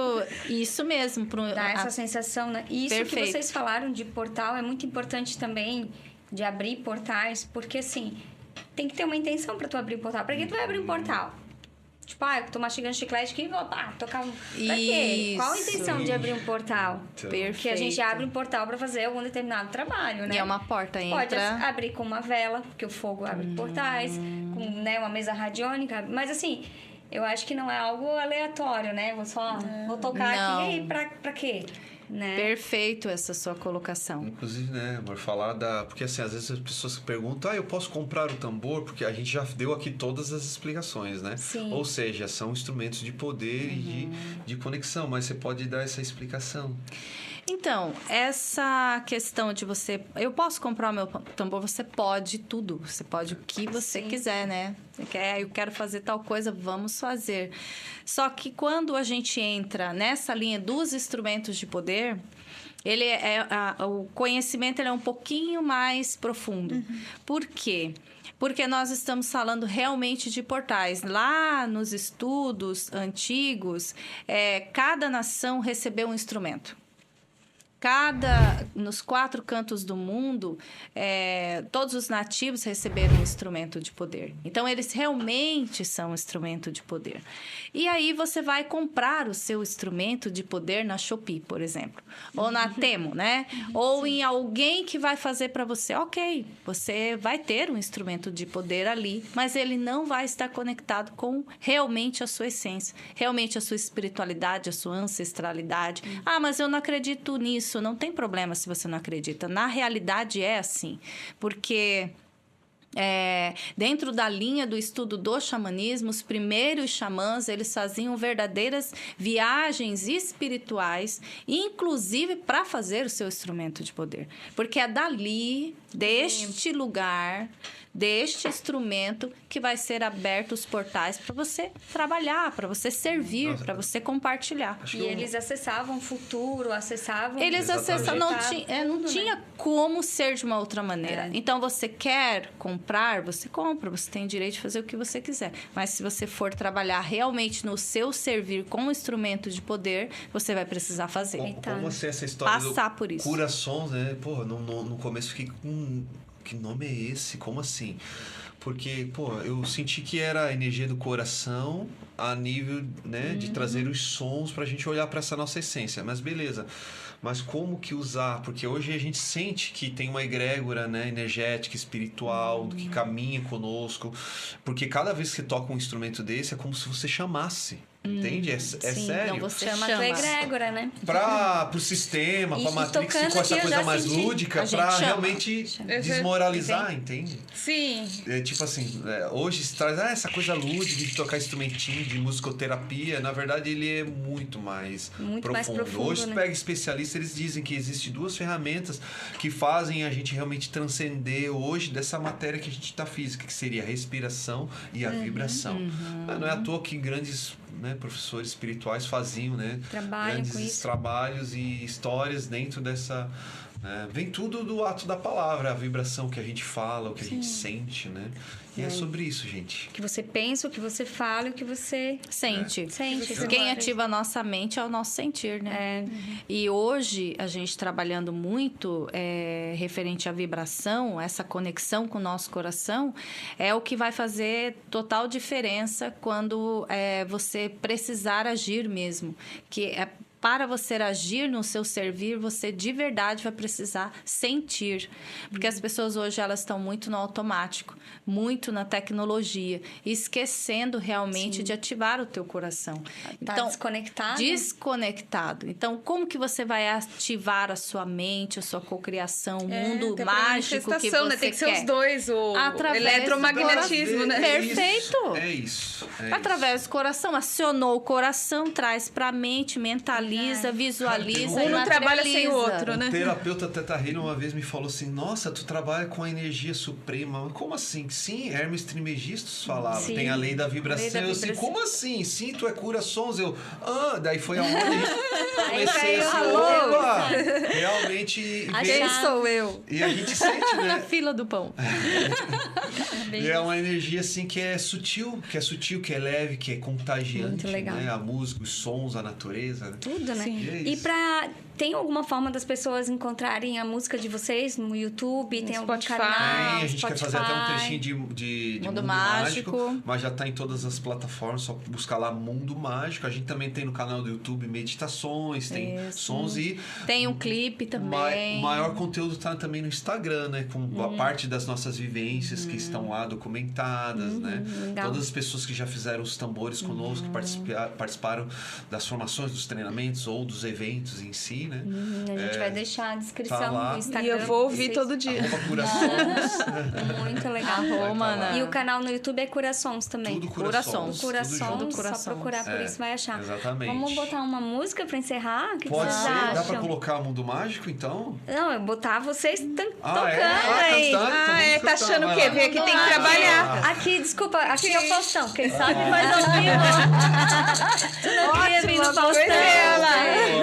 S4: Isso mesmo.
S1: Dá essa sensação, né? E isso
S4: Perfeito.
S1: que vocês falaram de portal é muito importante também, de abrir portais, porque assim, tem que ter uma intenção para tu abrir um portal. Para que tu vai abrir um portal? Tipo, eu tô mastigando chiclete aqui e vou tocar um... Pra quê? Qual a intenção de abrir um portal?
S4: Perfeito.
S1: Porque a gente abre um portal para fazer algum determinado trabalho, né?
S4: E é uma porta,
S1: Pode abrir com uma vela, porque o fogo abre portais, com uma mesa radiônica, mas assim... Eu acho que não é algo aleatório, né? Vou tocar aqui e aí pra quê? Né?
S4: Perfeito essa sua colocação.
S3: Inclusive, né, amor, falar porque assim, às vezes as pessoas perguntam, eu posso comprar o tambor? Porque a gente já deu aqui todas as explicações, né?
S1: Sim.
S3: Ou seja, são instrumentos de poder e de conexão, mas você pode dar essa explicação.
S4: Então, essa questão de eu posso comprar o meu tambor, você pode tudo. Você pode o que você quiser, né? Eu quero fazer tal coisa, vamos fazer. Só que quando a gente entra nessa linha dos instrumentos de poder, o conhecimento ele é um pouquinho mais profundo. Por quê? Porque nós estamos falando realmente de portais. Lá nos estudos antigos, cada nação recebeu um instrumento. nos 4 cantos do mundo, todos os nativos receberam um instrumento de poder. Então, eles realmente são um instrumento de poder. E aí, você vai comprar o seu instrumento de poder na Shopee, por exemplo. Ou na Temu, né? Ou em alguém que vai fazer para você. Ok, você vai ter um instrumento de poder ali, mas ele não vai estar conectado com realmente a sua essência, realmente a sua espiritualidade, a sua ancestralidade. Ah, mas eu não acredito nisso. Não tem problema se você não acredita. Na realidade é assim, porque dentro da linha do estudo do xamanismo, os primeiros xamãs, eles faziam verdadeiras viagens espirituais, inclusive para fazer o seu instrumento de poder. Porque é dali, deste lugar, deste instrumento, que vai ser aberto os portais para você trabalhar, para você servir, para você compartilhar.
S1: E eles acessavam o futuro, acessavam...
S4: Eles acessavam, não tinha como ser de uma outra maneira. Então, você quer comprar, você compra, você tem direito de fazer o que você quiser. Mas se você for trabalhar realmente no seu servir como instrumento de poder, você vai precisar fazer.
S3: Como assim essa história
S4: passar por isso.
S3: Cura-sons, né? Pô, no começo fiquei com... Que nome é esse? Como assim? Porque, eu senti que era a energia do coração a nível, né, de trazer os sons pra gente olhar pra essa nossa essência. Mas beleza. Mas como que usar? Porque hoje a gente sente que tem uma egrégora, né, energética, espiritual, que caminha conosco. Porque cada vez que você toca um instrumento desse, é como se você chamasse. Entende? É sério.
S1: Não, você chama a egrégora, né?
S3: Pro sistema, pra Matrix, com essa coisa mais lúdica, pra realmente desmoralizar, entende?
S2: Sim.
S3: Tipo assim, hoje se traz essa coisa lúdica de tocar instrumentinho, de musicoterapia. Na verdade, ele é muito mais profundo. Hoje, se pega especialistas, eles dizem que existem 2 ferramentas que fazem a gente realmente transcender hoje dessa matéria que a gente tá física, que seria a respiração e a vibração. Não é à toa que grandes, né, professores espirituais faziam, né, grandes trabalhos e histórias dentro dessa... vem tudo do ato da palavra, a vibração que a gente fala, o que a gente sente, né? E é sobre isso, gente.
S1: O que você pensa, o que você fala, o que você
S4: sente. Quem ativa a nossa mente é o nosso sentir, né? E hoje, a gente trabalhando muito referente à vibração, essa conexão com o nosso coração, é o que vai fazer total diferença quando você precisar agir mesmo. Que para você agir no seu servir, você de verdade vai precisar sentir. Porque as pessoas hoje, elas estão muito no automático, muito na tecnologia, esquecendo realmente de ativar o teu coração.
S1: Então, desconectado?
S4: Desconectado. Então, como que você vai ativar a sua mente, a sua cocriação, o mundo mágico que você
S2: né? Tem que ser
S4: quer?
S2: Os dois, o eletromagnetismo, né?
S4: Perfeito.
S3: É isso.
S4: Através do coração, acionou o coração, traz para a mente, mentaliza, visualiza,
S2: um não trabalha sem o outro, né?
S3: O terapeuta Teta Healy uma vez me falou assim: nossa, tu trabalha com a energia suprema. Como assim? Sim, Hermes Trismegistus falava.
S1: Sim.
S3: Tem a lei da vibração. Eu assim, como assim? Sim, tu é cura-sons. Daí foi aonde comecei a realmente
S4: quem sou eu?
S3: E a gente sente, né?
S4: Fila do pão.
S3: E é uma energia assim que é sutil, que é leve, que é contagiante.
S1: Muito legal.
S3: Né? A música, os sons, a natureza. Né?
S1: Tudo, né?
S3: E
S1: tem alguma forma das pessoas encontrarem a música de vocês no YouTube? Tem algum
S2: Spotify.
S1: canal?
S3: A gente quer fazer até um trechinho de Mundo Mágico, mas já tá em todas as plataformas, só buscar lá Mundo Mágico. A gente também tem no canal do YouTube meditações, tem sons e...
S4: Tem um clipe também.
S3: O maior conteúdo tá também no Instagram, né? Com a parte das nossas vivências que estão lá documentadas, né?
S1: Legal.
S3: Todas as pessoas que já fizeram os tambores conosco, participaram das formações, dos treinamentos ou dos eventos em si, né?
S1: A gente vai deixar a descrição
S3: tá
S1: do Instagram.
S2: E eu vou ouvir todo dia.
S1: Muito legal. E o canal no YouTube é Cura-Sons também.
S3: Tudo Cura-Sons.
S1: Cura-Sons, só procurar por isso vai achar.
S3: Exatamente.
S1: Vamos botar uma música pra encerrar? O que
S3: Pode
S1: vocês
S3: ser?
S1: acham?
S3: Dá pra colocar Mundo Mágico, então?
S1: Não, eu botar vocês tocando
S3: aí.
S2: Tá achando o quê? Vem aqui, tem que trabalhar.
S1: Aqui, desculpa, aqui é o Faustão. Quem sabe faz ao vivo. Tu não queria vir no Faustão?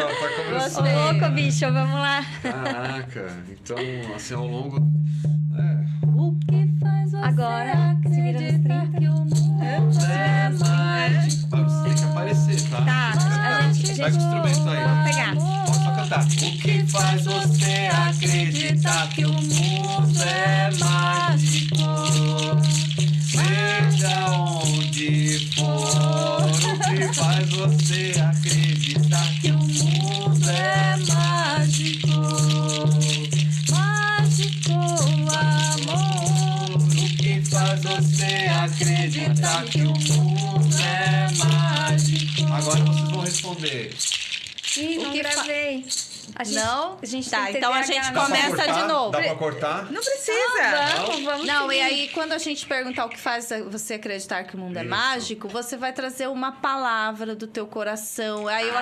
S3: Tá começando.
S1: Louco, bicho, vamos lá.
S3: Caraca, então, assim, ao longo...
S4: O que faz você
S1: Agora, se vira nos 30.
S4: que o mundo é mágico?
S3: Mas você tem que aparecer, tá?
S1: Tá, a gente
S3: Pega o instrumento aí.
S1: Vamos pegar.
S3: Pode só cantar. O que faz que o mundo é mágico. Agora vocês vão responder.
S1: Ih, não
S4: que
S1: gravei.
S4: Não?
S1: A gente
S4: Tá,
S1: tem
S4: então a
S1: TDAH,
S4: gente
S1: né?
S4: começa de novo.
S3: Dá pra cortar?
S2: Não precisa.
S1: Vamos
S4: Não,
S1: seguir.
S4: e aí quando a gente perguntar o que faz você acreditar que o mundo é
S3: Isso.
S4: mágico, você vai trazer uma palavra do teu coração. Aí eu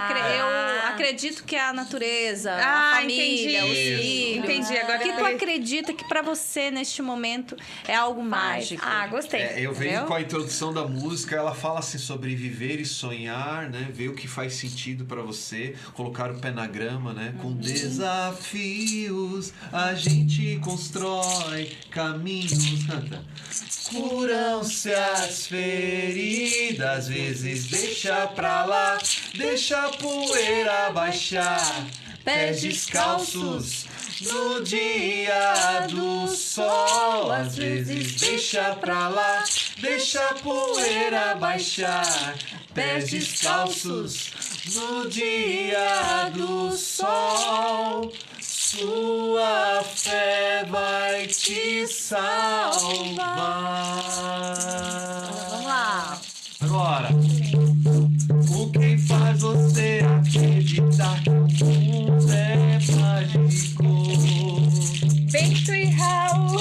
S4: acredito que é a natureza, a família,
S2: entendi.
S4: os
S3: Isso.
S4: filhos.
S2: Entendi, agora
S4: O que
S2: eu
S4: tu
S2: peguei.
S4: acredita que pra você neste momento é algo mágico?
S1: Ah, gostei.
S3: Eu vejo
S4: Entendeu?
S3: com a introdução da música, ela fala assim sobre viver e sonhar, né? Ver o que faz sentido pra você, colocar o pé na grama, né? Com desafios a gente constrói caminhos. Canta. Curam-se as feridas, às vezes deixa pra lá, deixa a poeira baixar. Pés descalços no dia do sol, às vezes deixa pra lá, deixa a poeira baixar. Pés descalços no dia do sol, sua fé vai te salvar.
S4: Vamos lá.
S3: Agora, o que faz você acreditar que o mundo é mágico?
S2: Bento e Raul.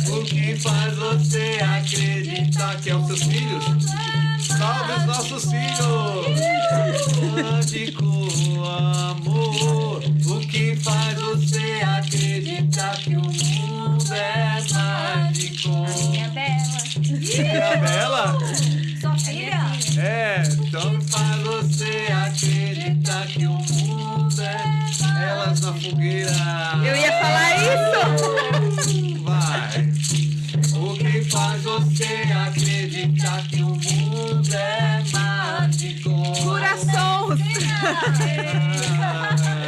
S3: O que faz você acreditar que é os seus filhos? Salve os nossos filhos! Mágico amor. O que faz você acreditar que o mundo é mágico?
S1: Minha bela.
S3: É a Bela?
S1: Sua filha?
S3: É, então faz você acreditar que o mundo é elas na fogueira.
S2: Eu ia falar isso.
S3: Vai. O que faz você acreditar que o mundo é mágico?
S2: Corações.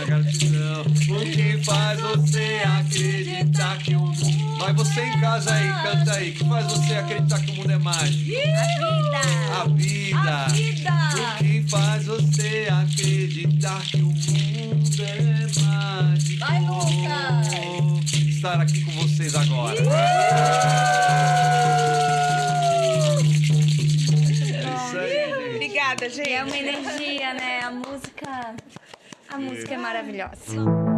S3: Gratidão. O que faz você acreditar que o mundo... Vai você em casa aí, canta aí. O que faz você acreditar que o mundo é mágico? A vida.
S1: A vida.
S3: O que faz você acreditar que o mundo é mágico?
S1: Vai, Lucas.
S3: Estar aqui com vocês agora. É isso aí, gente.
S2: Obrigada, gente.
S1: E é uma energia, né? A música é maravilhosa.